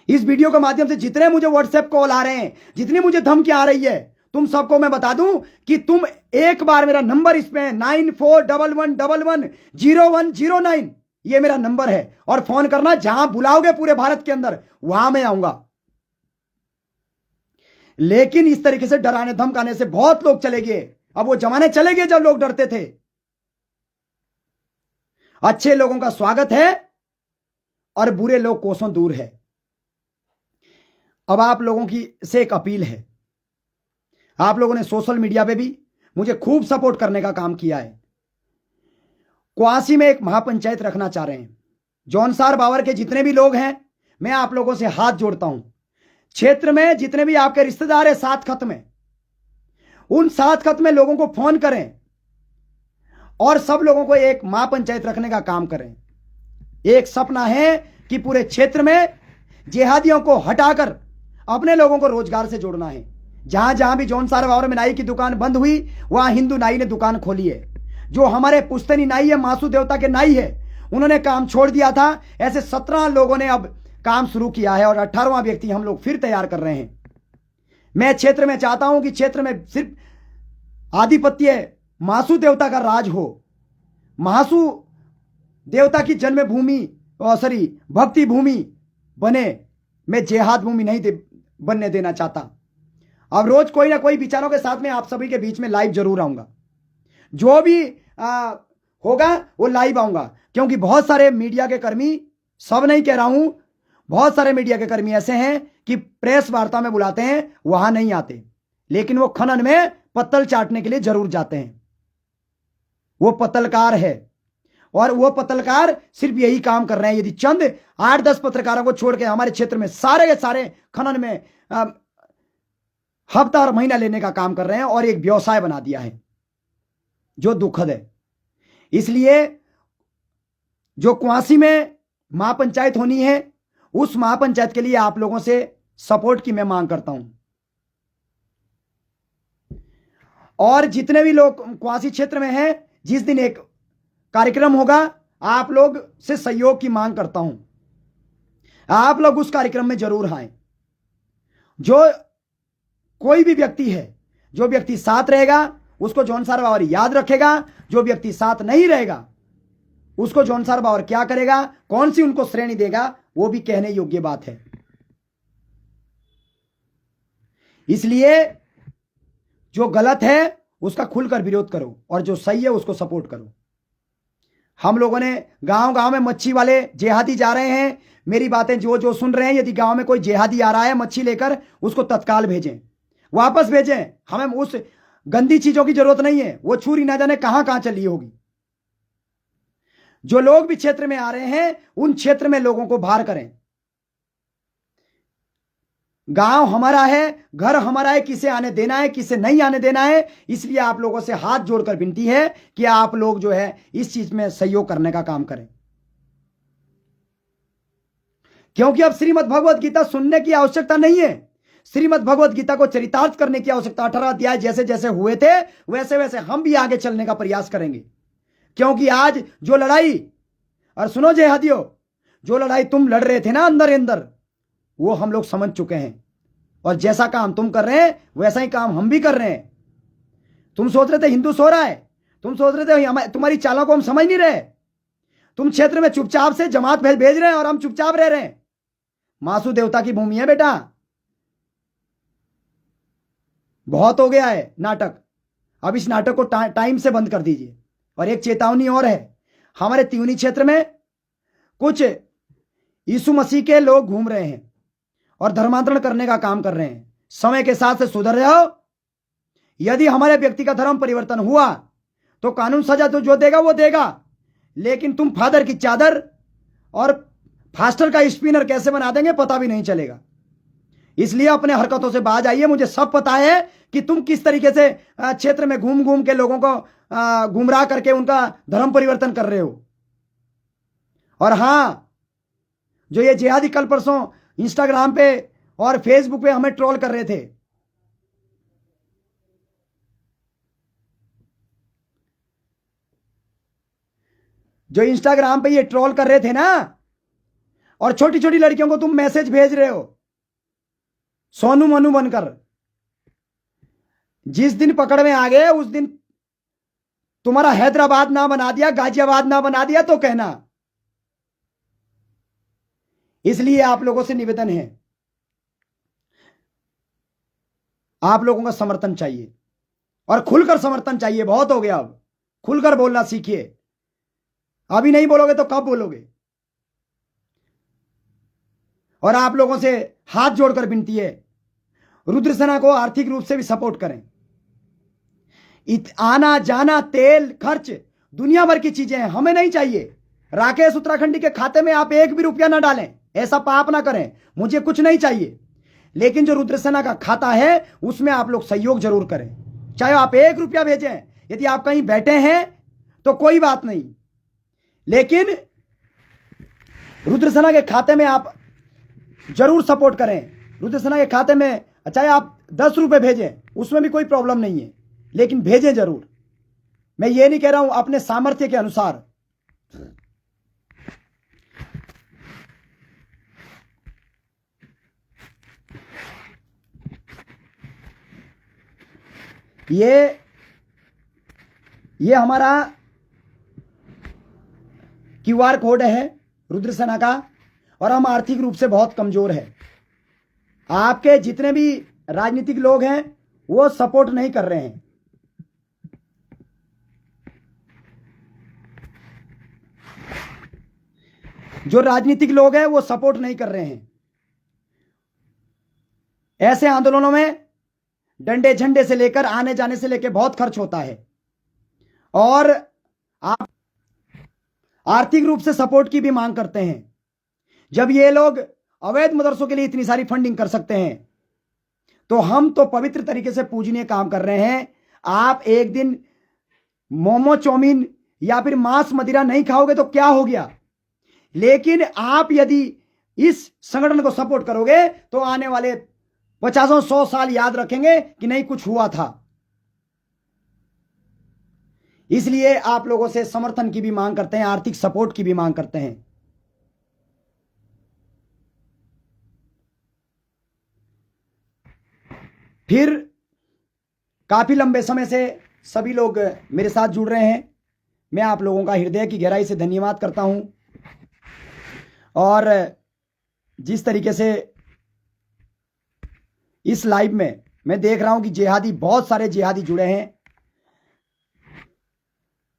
इस वीडियो के माध्यम से जितने मुझे व्हाट्सएप कॉल आ रहे हैं, जितनी मुझे धमकी आ रही है, तुम सबको मैं बता दूं कि तुम एक बार, मेरा नंबर इसमें 9411110109, ये मेरा नंबर है, और फोन करना। जहां बुलाओगे पूरे भारत के अंदर, वहां मैं आऊंगा। लेकिन इस तरीके से डराने धमकाने से बहुत लोग चले गए। अब वो जमाने चले गए जब लोग डरते थे। अच्छे लोगों का स्वागत है और बुरे लोग कोसों दूर है। अब आप लोगों की से एक अपील है, आप लोगों ने सोशल मीडिया पे भी मुझे खूब सपोर्ट करने का काम किया है, क्वासी में एक महापंचायत रखना चाह रहे हैं। जौनसार बावर के जितने भी लोग हैं, मैं आप लोगों से हाथ जोड़ता हूं, क्षेत्र में जितने भी आपके रिश्तेदार हैं 7 खत में, उन 7 खत में लोगों को फोन करें और सब लोगों को एक महापंचायत रखने का काम करें। एक सपना है कि पूरे क्षेत्र में जिहादियों को हटाकर अपने लोगों को रोजगार से जोड़ना है। जहां जहां भी जौनसार बावर में नाई की दुकान बंद हुई, वहां हिंदू नाई ने दुकान खोली है। जो हमारे पुश्तैनी नाई है, मासू देवता के नाई है, उन्होंने काम छोड़ दिया था। ऐसे 17 लोगों ने अब काम शुरू किया है और 18वां व्यक्ति हम लोग फिर तैयार कर रहे हैं। मैं क्षेत्र में चाहता हूं कि क्षेत्र में सिर्फ आधिपत्य मासू देवता का राज हो। मासू देवता की जन्मभूमि भक्ति भूमि बने। मैं जेहाद भूमि नहीं बनने देना चाहता। अब रोज कोई ना कोई विचारों के साथ में आप सभी के बीच में लाइव जरूर आऊंगा। जो भी होगा वो लाइव आऊंगा, क्योंकि बहुत सारे मीडिया के कर्मी, सब नहीं कह रहा हूं, बहुत सारे मीडिया के कर्मी ऐसे हैं कि प्रेस वार्ता में बुलाते हैं, वहां नहीं आते, लेकिन वो खनन में पत्तल चाटने के लिए जरूर जाते हैं। वो पत्तलकार है और वो पत्तलकार सिर्फ यही काम कर रहे हैं। यदि चंद 8-10 पत्रकारों को छोड़ के हमारे क्षेत्र में सारे के सारे खनन में हफ्ता और महीना लेने का काम कर रहे हैं और एक व्यवसाय बना दिया है, जो दुखद है। इसलिए जो क्वासी में महापंचायत होनी है, उस महापंचायत के लिए आप लोगों से सपोर्ट की मैं मांग करता हूं। और जितने भी लोग क्वासी क्षेत्र में हैं, जिस दिन एक कार्यक्रम होगा, आप लोग से सहयोग की मांग करता हूं। आप लोग उस कार्यक्रम में जरूर आए। जो कोई भी व्यक्ति है, जो व्यक्ति साथ रहेगा उसको जौनसार बावर याद रखेगा। जो व्यक्ति साथ नहीं रहेगा उसको जौनसार बावर क्या करेगा, कौन सी उनको श्रेणी देगा, वो भी कहने योग्य बात है। इसलिए जो गलत है उसका खुलकर विरोध करो और जो सही है उसको सपोर्ट करो। हम लोगों ने गांव गांव में मच्छी वाले जेहादी जा रहे हैं। मेरी बातें जो जो सुन रहे हैं, यदि गांव में कोई जेहादी आ रहा है मच्छी लेकर, उसको तत्काल भेजें, वापस भेजें। हमें उस गंदी चीजों की जरूरत नहीं है। वो छुरी ना जाने कहां कहां चली होगी। जो लोग भी क्षेत्र में आ रहे हैं, उन क्षेत्र में लोगों को बाहर करें। गांव हमारा है, घर हमारा है, किसे आने देना है, किसे नहीं आने देना है। इसलिए आप लोगों से हाथ जोड़कर विनती है कि आप लोग जो है इस चीज में सहयोग करने का काम करें। क्योंकि अब श्रीमद् भगवत गीता सुनने की आवश्यकता नहीं है। श्रीमद् भगवत गीता को चरितार्थ करने की आवश्यकता। 18 अध्याय जैसे जैसे हुए थे, वैसे वैसे हम भी आगे चलने का प्रयास करेंगे। क्योंकि आज जो लड़ाई, और सुनो जेहादियों, जो लड़ाई तुम लड़ रहे थे ना अंदर अंदर, वो हम लोग समझ चुके हैं। और जैसा काम तुम कर रहे हैं वैसा ही काम हम भी कर रहे हैं। तुम सोच रहे थे हिंदू सो रहा है, तुम सोच रहे थे तुम्हारी चालों को हम समझ नहीं रहे। तुम क्षेत्र में चुपचाप से जमात भेज रहे हैं और हम चुपचाप रह रहे हैं। मासू देवता की भूमि है बेटा, बहुत हो गया है नाटक। अब इस नाटक को टाइम से बंद कर दीजिए। और एक चेतावनी और है, हमारे त्यूनी क्षेत्र में कुछ यीशु मसीह के लोग घूम रहे हैं और धर्मांतरण करने का काम कर रहे हैं। समय के साथ से सुधर जाओ। यदि हमारे व्यक्ति का धर्म परिवर्तन हुआ तो कानून सजा तो जो देगा वो देगा, लेकिन तुम फादर की चादर और फास्टर का स्पिनर कैसे बना देंगे पता भी नहीं चलेगा। इसलिए अपने हरकतों से बाज आइए। मुझे सब पता है कि तुम किस तरीके से क्षेत्र में घूम घूम के लोगों को गुमराह करके उनका धर्म परिवर्तन कर रहे हो। और हां, जो ये जिहादी कल परसों इंस्टाग्राम पे और फेसबुक पे हमें ट्रोल कर रहे थे, जो इंस्टाग्राम पे ये ट्रोल कर रहे थे ना, और छोटी छोटी लड़कियों को तुम मैसेज भेज रहे हो सोनू मनु बनकर, जिस दिन पकड़ में आ गए उस दिन तुम्हारा हैदराबाद ना बना दिया, गाजियाबाद ना बना दिया तो कहना। इसलिए आप लोगों से निवेदन है, आप लोगों का समर्थन चाहिए और खुलकर समर्थन चाहिए। बहुत हो गया, अब खुलकर बोलना सीखिए। अभी नहीं बोलोगे तो कब बोलोगे? और आप लोगों से हाथ जोड़कर विनती है, रुद्रसेना को आर्थिक रूप से भी सपोर्ट करें। आना जाना तेल खर्च दुनिया भर की चीजें हैं, हमें नहीं चाहिए। राकेश उत्तराखंडी के खाते में आप एक भी रुपया ना डालें, ऐसा पाप ना करें, मुझे कुछ नहीं चाहिए। लेकिन जो रुद्रसेना का खाता है उसमें आप लोग सहयोग जरूर करें, चाहे आप 1 रुपया भेजें। यदि आप कहीं बैठे हैं तो कोई बात नहीं, लेकिन रुद्रसेना के खाते में आप जरूर सपोर्ट करें। रुद्रसेना के खाते में चाहे आप 10 रुपए भेजें, उसमें भी कोई प्रॉब्लम नहीं है, लेकिन भेजें जरूर। मैं ये नहीं कह रहा हूं अपने सामर्थ्य के अनुसार। ये हमारा क्यूआर कोड है रुद्रसेना का, और हम आर्थिक रूप से बहुत कमजोर है। आपके जितने भी राजनीतिक लोग हैं वो सपोर्ट नहीं कर रहे हैं। जो राजनीतिक लोग हैं वो सपोर्ट नहीं कर रहे हैं। ऐसे आंदोलनों में डंडे झंडे से लेकर आने जाने से लेकर बहुत खर्च होता है, और आप आर्थिक रूप से सपोर्ट की भी मांग करते हैं। जब ये लोग अवैध मदरसों के लिए इतनी सारी फंडिंग कर सकते हैं, तो हम तो पवित्र तरीके से पूजनीय काम कर रहे हैं। आप एक दिन मोमो चाउमीन या फिर मांस मदिरा नहीं खाओगे तो क्या हो गया, लेकिन आप यदि इस संगठन को सपोर्ट करोगे तो आने वाले 50-100 साल याद रखेंगे कि नहीं कुछ हुआ था। इसलिए आप लोगों से समर्थन की भी मांग करते हैं, आर्थिक सपोर्ट की भी मांग करते हैं। फिर काफी लंबे समय से सभी लोग मेरे साथ जुड़ रहे हैं। मैं आप लोगों का हृदय की गहराई से धन्यवाद करता हूं। और जिस तरीके से इस लाइव में मैं देख रहा हूं कि जिहादी, बहुत सारे जिहादी जुड़े हैं।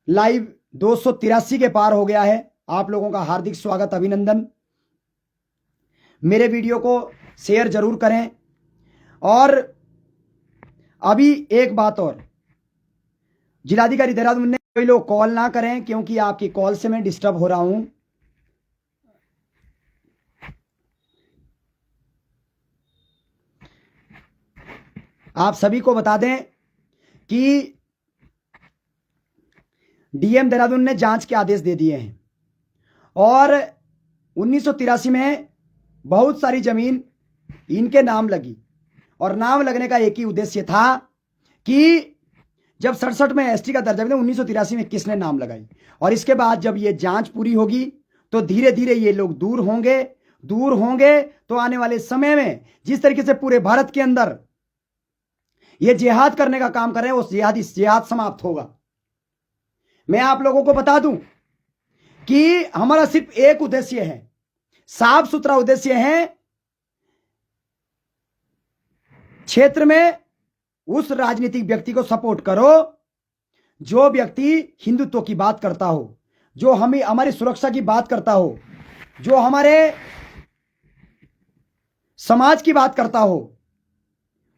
लाइव 283 के पार हो गया है। आप लोगों का हार्दिक स्वागत, अभिनंदन। मेरे वीडियो को शेयर जरूर करें। और अभी एक बात और, जिलाधिकारी देहरादून ने कोई लोग कॉल ना करें, क्योंकि आपकी कॉल से मैं डिस्टर्ब हो रहा हूं। आप सभी को बता दें कि डीएम देहरादून ने जांच के आदेश दे दिए हैं, और 1983 में बहुत सारी जमीन इनके नाम लगी, और नाम लगने का एक ही उद्देश्य था कि जब 67 में एसटी का दर्जा मिला, 1983 में किसने नाम लगाई। और इसके बाद जब ये जांच पूरी होगी तो धीरे धीरे ये लोग दूर होंगे। तो आने वाले समय में जिस तरीके से पूरे भारत के अंदर ये जिहाद करने का काम कर रहे हैं, वो जिहाद समाप्त होगा। मैं आप लोगों को बता दूं कि हमारा सिर्फ एक उद्देश्य है, साफ सुथरा उद्देश्य है। क्षेत्र में उस राजनीतिक व्यक्ति को सपोर्ट करो जो व्यक्ति हिंदुत्व की बात करता हो, जो हमारी सुरक्षा की बात करता हो, जो हमारे समाज की बात करता हो।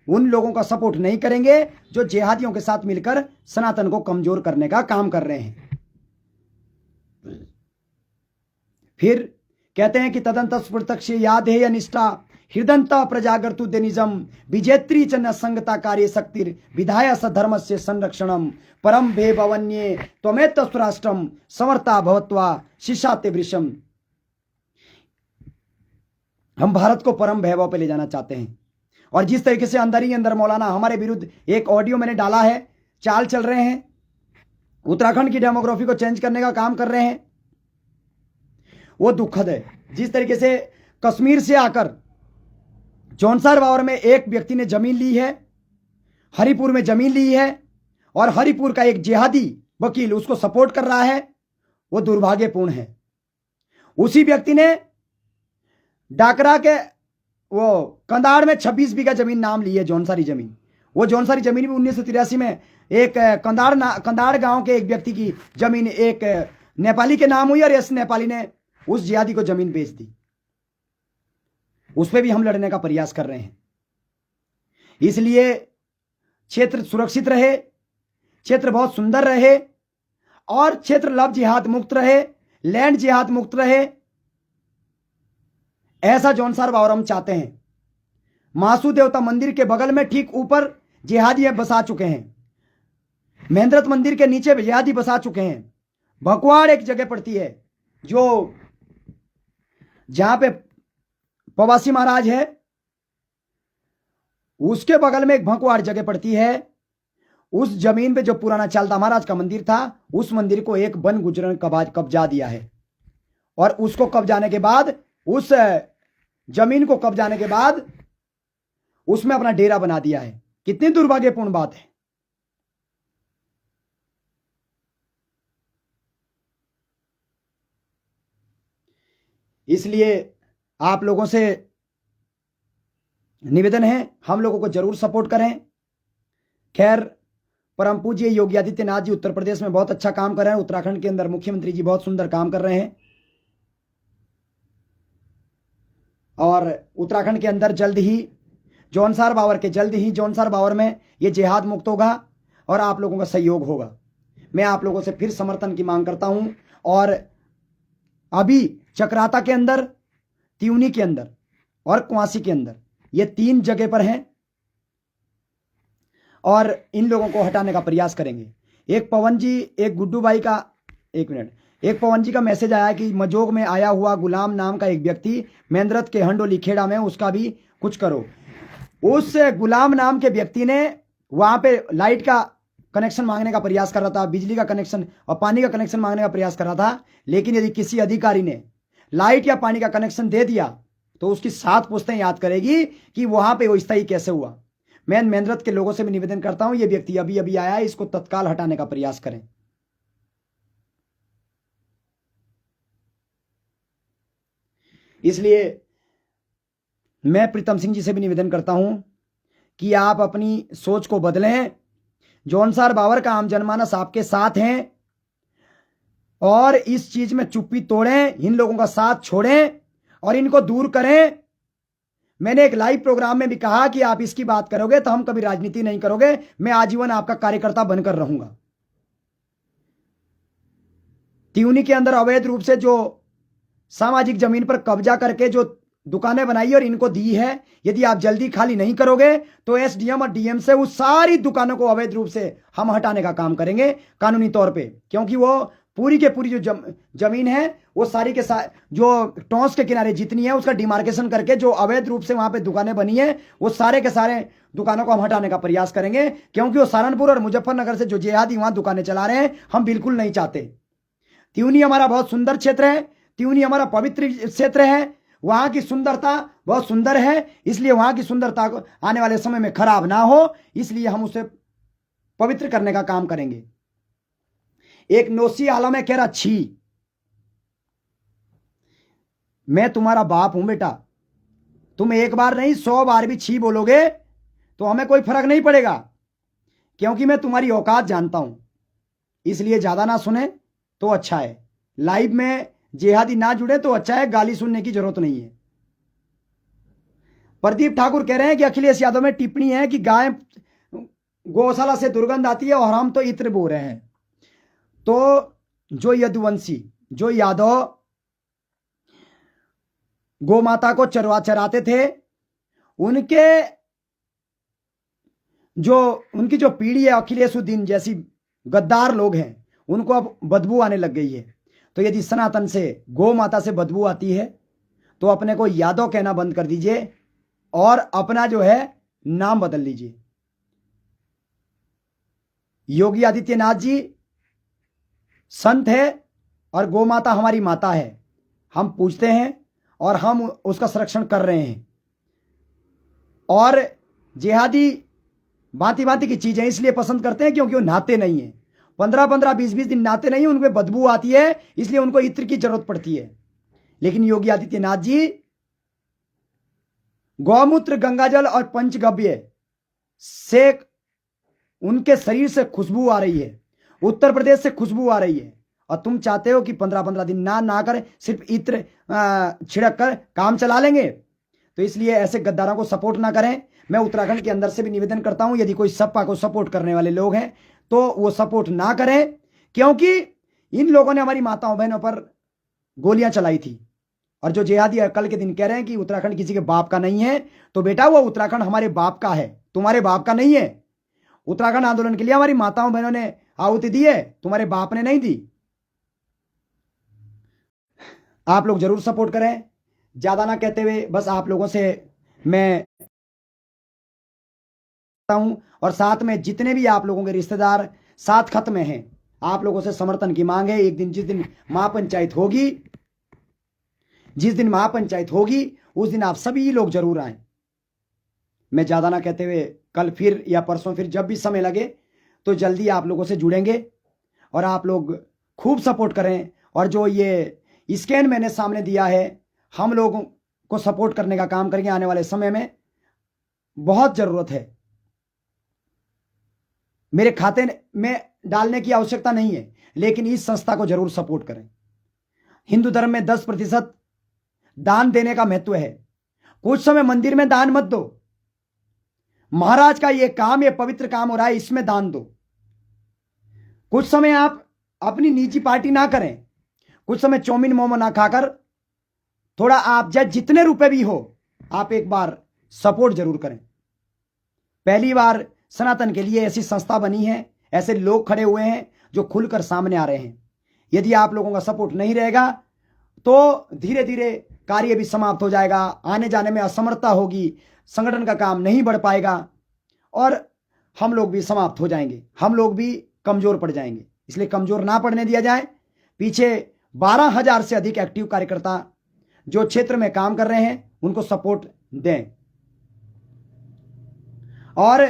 उन लोगों का सपोर्ट नहीं करेंगे जो जिहादियों के साथ मिलकर सनातन को कमजोर करने का काम कर रहे हैं। फिर कहते हैं कि तदंत स्फुटक्ष याद है या निष्ठा हृदंता प्रजागर्तु निजम विजेत्री च न संगता कार्य शक्तिर विधाय स धर्म से संरक्षणम परम भे भवन्ये त्वमेत सुराष्ट्रम समर्था भवत्वा शिशाते वृषम। हम भारत को परम वैभव पे ले जाना चाहते हैं, और जिस तरीके से अंदर ही अंदर मौलाना हमारे विरुद्ध एक ऑडियो मैंने डाला है, चाल चल रहे हैं, उत्तराखंड की डेमोग्राफी को चेंज करने का काम कर रहे हैं, वो दुखद है। जिस तरीके से कश्मीर से आकर जौनसार बावर में एक व्यक्ति ने जमीन ली है, हरिपुर में जमीन ली है, और हरिपुर का एक जिहादी वकील उसको सपोर्ट कर रहा है, वो दुर्भाग्यपूर्ण है। उसी व्यक्ति ने डाकरा के वो कंदाड़ में 26 बीघा जमीन नाम ली है, जौनसारी जमीन। वो जौनसारी जमीन भी 1983 में एक कंदाड़ गांव के एक व्यक्ति की जमीन एक नेपाली के नाम हुई, और इस नेपाली ने उस जिहादी को जमीन बेच दी। उस पर भी हम लड़ने का प्रयास कर रहे हैं। इसलिए क्षेत्र सुरक्षित रहे, क्षेत्र बहुत सुंदर रहे। और क्षेत्र लव जिहाद मुक्त रहे, लैंड जिहाद मुक्त रहे, ऐसा जौनसार बावर हम चाहते हैं। महासू देवता मंदिर के बगल में ठीक ऊपर जिहादी बसा चुके हैं, महेंद्रत मंदिर के नीचे जिहादी बसा चुके हैं। भकुआड़ एक जगह पड़ती है जो जहां पे प्रवासी महाराज है, उसके बगल में एक भकुआड़ जगह पड़ती है। उस जमीन पे जो पुराना चालदा महाराज का मंदिर था, उस मंदिर को एक वन गुजर ने कब्जा दिया है। और उसको कब्जाने के बाद, उस जमीन को कब्जाने के बाद उसमें अपना डेरा बना दिया है। कितनी दुर्भाग्यपूर्ण बात है। इसलिए आप लोगों से निवेदन है, हम लोगों को जरूर सपोर्ट करें। खैर, परम पूज्य योगी आदित्यनाथ जी उत्तर प्रदेश में बहुत अच्छा काम कर रहे हैं। उत्तराखंड के अंदर मुख्यमंत्री जी बहुत सुंदर काम कर रहे हैं। और उत्तराखंड के अंदर जल्द ही जौनसार बावर में ये जिहाद मुक्त होगा और आप लोगों का सहयोग होगा। मैं आप लोगों से फिर समर्थन की मांग करता हूं। और अभी चक्राता के अंदर, त्यूनी के अंदर और कुआसी के अंदर, ये 3 जगह पर हैं और इन लोगों को हटाने का प्रयास करेंगे। एक पवन जी, एक गुड्डू भाई का, एक पवन जी का मैसेज आया कि मजोग में आया हुआ गुलाम नाम का एक व्यक्ति मेंद्रत के हंडोली खेड़ा में, उसका भी कुछ करो। उस गुलाम नाम के व्यक्ति ने वहां पे लाइट का कनेक्शन मांगने का प्रयास कर रहा था, बिजली का कनेक्शन और पानी का कनेक्शन मांगने का प्रयास कर रहा था। लेकिन यदि किसी अधिकारी ने लाइट या पानी का कनेक्शन दे दिया तो उसकी 7 पुश्तें याद करेगी कि वहां पे वो स्थायी कैसे हुआ। मैं मेंद्रत के लोगों से भी निवेदन करता हूं, ये व्यक्ति अभी अभी आया है, इसको तत्काल हटाने का प्रयास करें। इसलिए मैं प्रीतम सिंह जी से भी निवेदन करता हूं कि आप अपनी सोच को बदलें। जौनसार बावर का आम जनमानस आपके साथ हैं और इस चीज में चुप्पी तोड़ें, इन लोगों का साथ छोड़ें और इनको दूर करें। मैंने एक लाइव प्रोग्राम में भी कहा कि आप इसकी बात करोगे तो हम कभी राजनीति नहीं करोगे, मैं आजीवन आपका कार्यकर्ता बनकर रहूंगा। त्यूनी के अंदर अवैध रूप से जो सामाजिक जमीन पर कब्जा करके जो दुकानें बनाई और इनको दी है, यदि आप जल्दी खाली नहीं करोगे तो एसडीएम और डीएम से उस सारी दुकानों को अवैध रूप से हम हटाने का काम करेंगे कानूनी तौर पे। क्योंकि वो पूरी के पूरी जो जमीन है वो सारी के साथ जो टॉस के किनारे जितनी है उसका डिमार्केशन करके जो अवैध रूप से वहां पे दुकानें बनी है वो सारे के सारे दुकानों को हम हटाने का प्रयास करेंगे। क्योंकि वो सहारनपुर और मुजफ्फरनगर से जो जिहादी वहां दुकानें चला रहे हैं, हम बिल्कुल नहीं चाहते। त्यूनी हमारा बहुत सुंदर क्षेत्र है, त्यूनी हमारा पवित्र क्षेत्र है, वहां की सुंदरता बहुत सुंदर है। इसलिए वहां की सुंदरता को आने वाले समय में खराब ना हो, इसलिए हम उसे पवित्र करने का काम करेंगे। एक नोसी आलम है, कह रहा छी, मैं तुम्हारा बाप हूं बेटा, तुम एक बार नहीं 100 बार भी छी बोलोगे तो हमें कोई फर्क नहीं पड़ेगा, क्योंकि मैं तुम्हारी औकात जानता हूं। इसलिए ज्यादा ना सुने तो अच्छा है, लाइव में जिहादी ना जुड़े तो अच्छा है, गाली सुनने की जरूरत नहीं है। प्रदीप ठाकुर कह रहे हैं कि अखिलेश यादव में टिप्पणी है कि गाय गौशाला से दुर्गंध आती है और हम तो इत्र बो रहे हैं। तो जो यदुवंशी, जो यादव गौ माता को चराते थे, उनकी जो पीढ़ी है, अखिलेशुद्दीन जैसी गद्दार लोग हैं, उनको अब बदबू आने लग गई है। तो यदि सनातन से, गौ माता से बदबू आती है तो अपने को यादव कहना बंद कर दीजिए और अपना जो है नाम बदल लीजिए। योगी आदित्यनाथ जी संत है और गौ माता हमारी माता है, हम पूछते हैं और हम उसका संरक्षण कर रहे हैं। और जिहादी भांति भांति की चीजें इसलिए पसंद करते हैं क्योंकि वो नहाते नहीं है, 15-15, 20-20 दिन नहाते नहीं, उनमें बदबू आती है, इसलिए उनको इत्र की जरूरत पड़ती है। लेकिन योगी आदित्यनाथ जी गौमूत्र, गंगाजल और पंचगव्य से उनके शरीर से खुशबू आ रही है, उत्तर प्रदेश से खुशबू आ रही है, और तुम चाहते हो कि 15-15 दिन ना कर सिर्फ इत्र छिड़क कर काम चला लेंगे। तो इसलिए ऐसे गद्दारों को सपोर्ट ना करें। मैं उत्तराखंड के अंदर से भी निवेदन करता हूं, यदि कोई सपा को सपोर्ट करने वाले लोग हैं तो वो सपोर्ट ना करें, क्योंकि इन लोगों ने हमारी माताओं बहनों पर गोलियां चलाई थी। और जो जिहादी कल के दिन कह रहे हैं कि उत्तराखंड किसी के बाप का नहीं है, तो बेटा वो उत्तराखंड हमारे बाप का है, तुम्हारे बाप का नहीं है। उत्तराखंड आंदोलन के लिए हमारी माताओं बहनों ने आहुति दी है, तुम्हारे बाप ने नहीं दी। आप लोग जरूर सपोर्ट करें। ज्यादा ना कहते हुए बस आप लोगों से मैं हूं, और साथ में जितने भी आप लोगों के रिश्तेदार साथ खत में हैं, आप लोगों से समर्थन की मांग है। एक दिन जिस दिन महापंचायत होगी, उस दिन आप सभी लोग जरूर आए। मैं ज्यादा ना कहते हुए कल फिर या परसों फिर जब भी समय लगे तो जल्दी आप लोगों से जुड़ेंगे, और आप लोग खूब सपोर्ट करें। और जो ये स्कैन मैंने सामने दिया है, हम लोगों को सपोर्ट करने का काम करेंगे। आने वाले समय में बहुत जरूरत है। मेरे खाते में डालने की आवश्यकता नहीं है, लेकिन इस संस्था को जरूर सपोर्ट करें। हिंदू धर्म में 10% दान देने का महत्व है। कुछ समय मंदिर में दान मत दो, महाराज का ये काम, ये पवित्र काम हो रहा है, इसमें दान दो। कुछ समय आप अपनी निजी पार्टी ना करें, कुछ समय चौमिन मोमो ना खाकर थोड़ा आप जितने रुपए भी हो, आप एक बार सपोर्ट जरूर करें। पहली बार सनातन के लिए ऐसी संस्था बनी है, ऐसे लोग खड़े हुए हैं जो खुलकर सामने आ रहे हैं। यदि आप लोगों का सपोर्ट नहीं रहेगा तो धीरे धीरे कार्य भी समाप्त हो जाएगा, आने जाने में असमर्थता होगी, संगठन का काम नहीं बढ़ पाएगा, और हम लोग भी समाप्त हो जाएंगे, हम लोग भी कमजोर पड़ जाएंगे। इसलिए कमजोर ना पड़ने दिया जाए। पीछे 12,000 से अधिक एक्टिव कार्यकर्ता जो क्षेत्र में काम कर रहे हैं, उनको सपोर्ट दें। और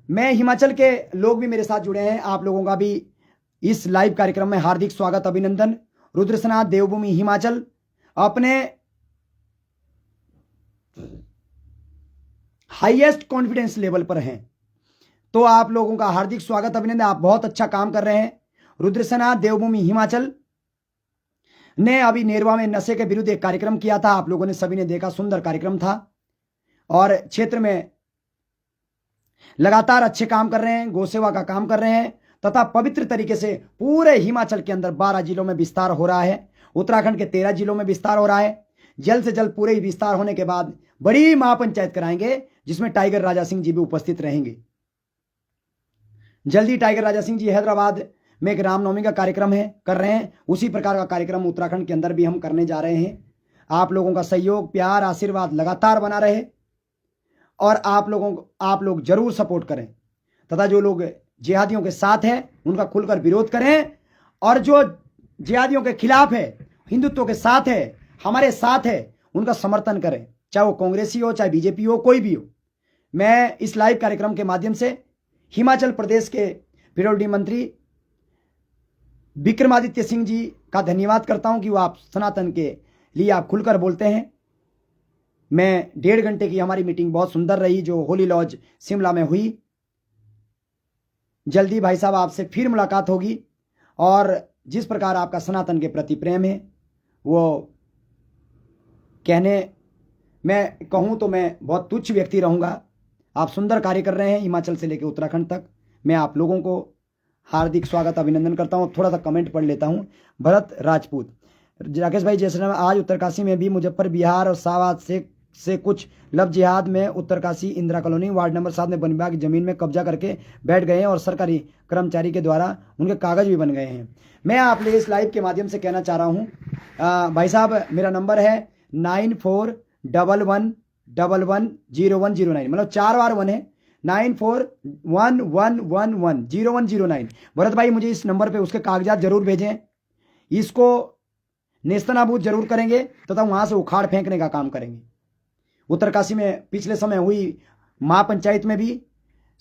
मैं हिमाचल के लोग भी मेरे साथ जुड़े हैं, आप लोगों का भी इस लाइव कार्यक्रम में हार्दिक स्वागत, अभिनंदन। रुद्रसेना देवभूमि हिमाचल अपने हाईएस्ट कॉन्फिडेंस लेवल पर हैं, तो आप लोगों का हार्दिक स्वागत, अभिनंदन। आप बहुत अच्छा काम कर रहे हैं। रुद्रसेना देवभूमि हिमाचल ने अभी नेरवा में नशे के विरुद्ध एक कार्यक्रम किया था, आप लोगों ने सभी ने देखा, सुंदर कार्यक्रम था। और क्षेत्र में लगातार अच्छे काम कर रहे हैं, गौसेवा का काम कर रहे हैं, तथा पवित्र तरीके से पूरे हिमाचल के अंदर 12 जिलों में विस्तार हो रहा है। उत्तराखंड के 13 जिलों में विस्तार हो रहा है। जल्द से जल्द पूरे विस्तार होने के बाद बड़ी महापंचायत कराएंगे, जिसमें टाइगर राजा सिंह जी भी उपस्थित रहेंगे। जल्दी टाइगर राजा सिंह जी हैदराबाद में एक रामनवमी का कार्यक्रम कर रहे हैं, उसी प्रकार का कार्यक्रम उत्तराखंड के अंदर भी हम करने जा रहे हैं। आप लोगों का सहयोग, प्यार, आशीर्वाद लगातार बना रहे, और आप लोग जरूर सपोर्ट करें, तथा जो लोग जिहादियों के साथ हैं उनका खुलकर विरोध करें, और जो जिहादियों के खिलाफ है, हिंदुत्व के साथ है, हमारे साथ है, उनका समर्थन करें, चाहे वो कांग्रेसी हो, चाहे बीजेपी हो, कोई भी हो। मैं इस लाइव कार्यक्रम के माध्यम से हिमाचल प्रदेश के पीडब्ल्यूडी मंत्री विक्रमादित्य सिंह जी का धन्यवाद करता हूं कि वो आप सनातन के लिए आप खुलकर बोलते हैं। मैं 1.5 घंटे की हमारी मीटिंग बहुत सुंदर रही, जो होली लॉज शिमला में हुई। जल्दी भाई साहब आपसे फिर मुलाकात होगी, और जिस प्रकार आपका सनातन के प्रति प्रेम है, वो मैं कहूं तो मैं बहुत तुच्छ व्यक्ति रहूंगा। आप सुंदर कार्य कर रहे हैं हिमाचल से लेकर उत्तराखंड तक। मैं आप लोगों को हार्दिक स्वागत, अभिनंदन करता हूं। थोड़ा सा कमेंट पढ़ लेता हूं। भरत राजपूत, राकेश भाई जय श्री राम। आज उत्तरकाशी में भी मुजफ्फर बिहार और शाहबाद से कुछ लव जिहाद में Uttarkashi Indira colony ward number 7 में वन विभाग की जमीन में कब्जा करके बैठ गए हैं, और सरकारी कर्मचारी के द्वारा उनके कागज भी बन गए हैं। मैं आप लोग इस लाइव के माध्यम से कहना चाह रहा हूं, भाई साहब मेरा नंबर है 9411110109, मतलब 4 बार 1 है, 9411110109। भरत भाई मुझे इस नंबर पे उसके कागजात जरूर भेजें, इसको नेस्तनाबूद जरूर करेंगे, तथा वहां से उखाड़ फेंकने का काम करेंगे। उत्तरकाशी में पिछले समय हुई महापंचायत में भी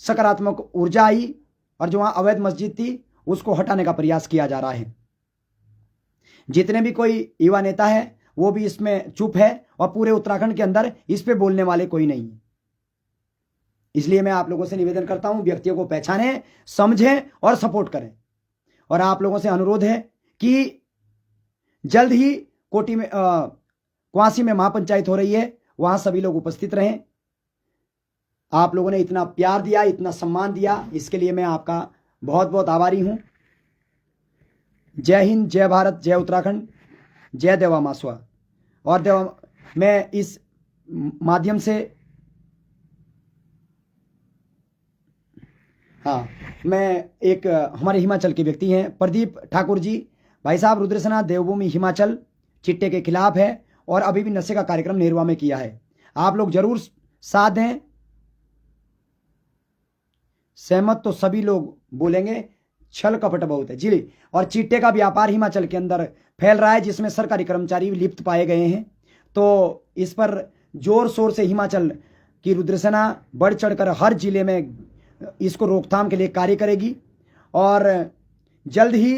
सकारात्मक ऊर्जा आई, और जो वहां अवैध मस्जिद थी उसको हटाने का प्रयास किया जा रहा है। जितने भी कोई युवा नेता है वो भी इसमें चुप है, और पूरे उत्तराखंड के अंदर इस पे बोलने वाले कोई नहीं है। इसलिए मैं आप लोगों से निवेदन करता हूं, व्यक्तियों को पहचानें, समझें और सपोर्ट करें। और आप लोगों से अनुरोध है कि जल्द ही क्वासी में महापंचायत हो रही है, वहां सभी लोग उपस्थित रहें। आप लोगों ने इतना प्यार दिया, इतना सम्मान दिया, इसके लिए मैं आपका बहुत बहुत आभारी हूं। जय हिंद, जय भारत, जय उत्तराखंड, जय देवा मासवा। और देवा, मैं इस माध्यम से, हाँ, मैं एक हमारे हिमाचल के व्यक्ति हैं प्रदीप ठाकुर जी, भाई साहब रुद्रसेना देवभूमि हिमाचल चिट्टे के खिलाफ है और अभी भी नशे का कार्यक्रम नेरवा में किया है। आप लोग जरूर साथ दें। सहमत तो सभी लोग बोलेंगे, छल कपट बहुत है जी। और चिट्टे का व्यापार हिमाचल के अंदर फैल रहा है जिसमें सरकारी कर्मचारी लिप्त पाए गए हैं। तो इस पर जोर शोर से हिमाचल की रुद्रसेना बढ़ चढ़कर हर जिले में इसको रोकथाम के लिए कार्य करेगी और जल्द ही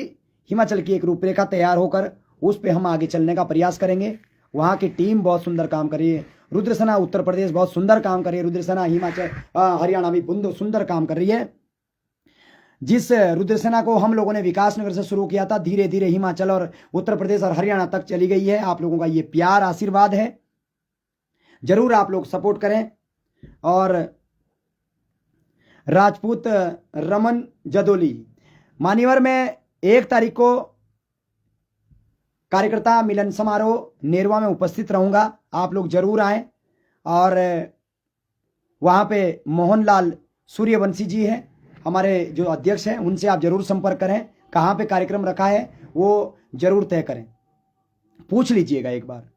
हिमाचल की एक रूपरेखा तैयार होकर उस पर हम आगे चलने का प्रयास करेंगे। वहाँ की टीम बहुत सुंदर काम कर रही है, रुद्रसेना उत्तर प्रदेश बहुत सुंदर काम कर रही है, रुद्रसेना हिमाचल हरियाणा भी बहुत सुंदर काम कर रही है। जिस रुद्रसेना को हम लोगों ने विकास नगर से शुरू किया था, धीरे धीरे हिमाचल और उत्तर प्रदेश और हरियाणा तक चली गई है। आप लोगों का ये प्यार आशीर्वाद है, जरूर आप लोग सपोर्ट करें। और राजपूत रमन जदोली, मान्यवर में 1 तारीख को कार्यकर्ता मिलन समारोह नेरवा में उपस्थित रहूंगा, आप लोग जरूर आएं। और वहां पे मोहनलाल सूर्यवंशी जी हैं, हमारे जो अध्यक्ष हैं, उनसे आप जरूर संपर्क करें। कहाँ पे कार्यक्रम रखा है वो जरूर तय करें, पूछ लीजिएगा एक बार।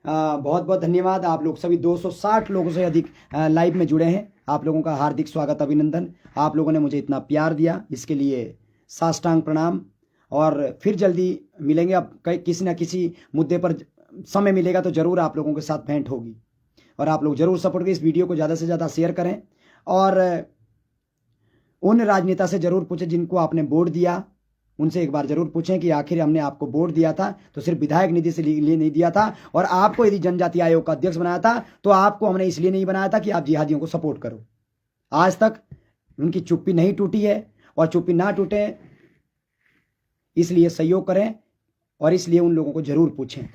बहुत बहुत धन्यवाद। आप लोग सभी 260 लोगों से अधिक लाइव में जुड़े हैं, आप लोगों का हार्दिक स्वागत, अभिनंदन। आप लोगों ने मुझे इतना प्यार दिया, इसके लिए साष्टांग प्रणाम। और फिर जल्दी मिलेंगे। अब किसी न किसी मुद्दे पर समय मिलेगा तो जरूर आप लोगों के साथ भेंट होगी। और आप लोग जरूर सपोर्ट करें, इस वीडियो को ज़्यादा से ज़्यादा शेयर करें। और उन राजनेता से जरूर पूछें जिनको आपने वोट दिया, उनसे एक बार जरूर पूछें कि आखिर हमने आपको वोट दिया था तो सिर्फ विधायक निधि से लिए नहीं दिया था, और आपको यदि जनजाति आयोग का अध्यक्ष बनाया था तो आपको हमने इसलिए नहीं बनाया था कि आप जिहादियों को सपोर्ट करो। आज तक उनकी चुप्पी नहीं टूटी है, और चुप्पी ना टूटे इसलिए सहयोग करें, और इसलिए उन लोगों को जरूर पूछें।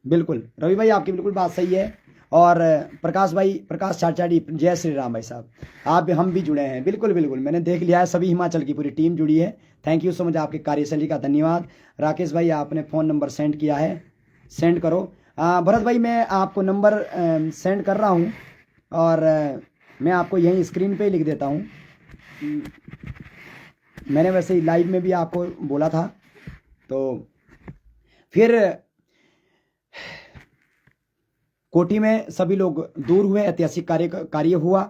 बिल्कुल रवि भाई, आपकी बिल्कुल बात सही है। और प्रकाश भाई, प्रकाश चाचाड़ी, जय श्री राम भाई साहब, आप हम भी जुड़े हैं। बिल्कुल बिल्कुल, मैंने देख लिया है, सभी हिमाचल की पूरी टीम जुड़ी है। थैंक यू सो मच, आपके कार्यशैली का धन्यवाद। राकेश भाई, आपने फ़ोन नंबर सेंड किया है, सेंड करो। भरत भाई, मैं आपको नंबर सेंड कर रहा हूँ, और मैं आपको यहीं स्क्रीन पे ही लिख देता हूँ। मैंने वैसे ही लाइव में भी आपको बोला था। तो फिर कोटी में सभी लोग दूर हुए, ऐतिहासिक कार्य हुआ।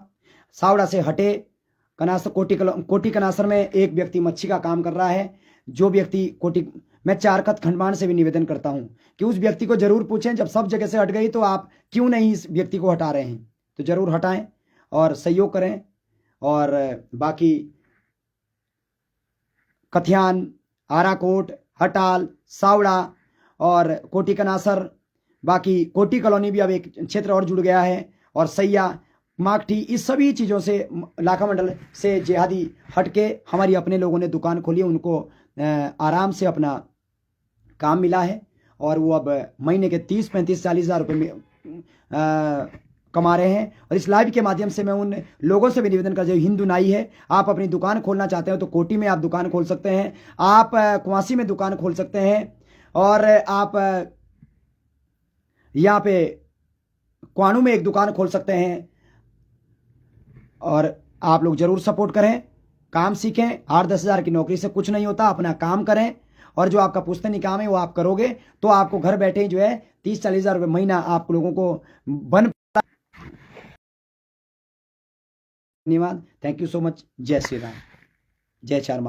सावड़ा से हटे कनासर, कोटी कनासर में एक व्यक्ति मच्छी का काम कर रहा है। जो व्यक्ति कोटी, मैं चारखत खंडमान से भी निवेदन करता हूं कि उस व्यक्ति को जरूर पूछें, जब सब जगह से हट गई तो आप क्यों नहीं इस व्यक्ति को हटा रहे हैं, तो जरूर हटाएं और सहयोग करें। और बाकी कथियान, आराकोट, हटाल, सावड़ा और कोटी कनासर, बाकी कोटी कॉलोनी भी अब एक क्षेत्र और जुड़ गया है, और सैया, मागठी, इस सभी चीज़ों से, लाखा मंडल से जिहादी हटके हमारी अपने लोगों ने दुकान खोली है, उनको आराम से अपना काम मिला है, और वो अब महीने के 30, 35, 40 हज़ार रुपये में कमा रहे हैं। और इस लाइव के माध्यम से मैं उन लोगों से भी निवेदन कर, जो हिंदू नाई है, आप अपनी दुकान खोलना चाहते हो तो कोटी में आप दुकान खोल सकते हैं, आप कुआसी में दुकान खोल सकते हैं, और आप यहाँ पे क्वानू में एक दुकान खोल सकते हैं। और आप लोग जरूर सपोर्ट करें, काम सीखें। 8-10 हज़ार की नौकरी से कुछ नहीं होता, अपना काम करें, और जो आपका पुश्तैनी काम है वो आप करोगे तो आपको घर बैठे ही जो है 30-40 हज़ार रुपये महीना आप लोगों को बन। धन्यवाद, थैंक यू सो मच। जय श्री राम, जय चार माता।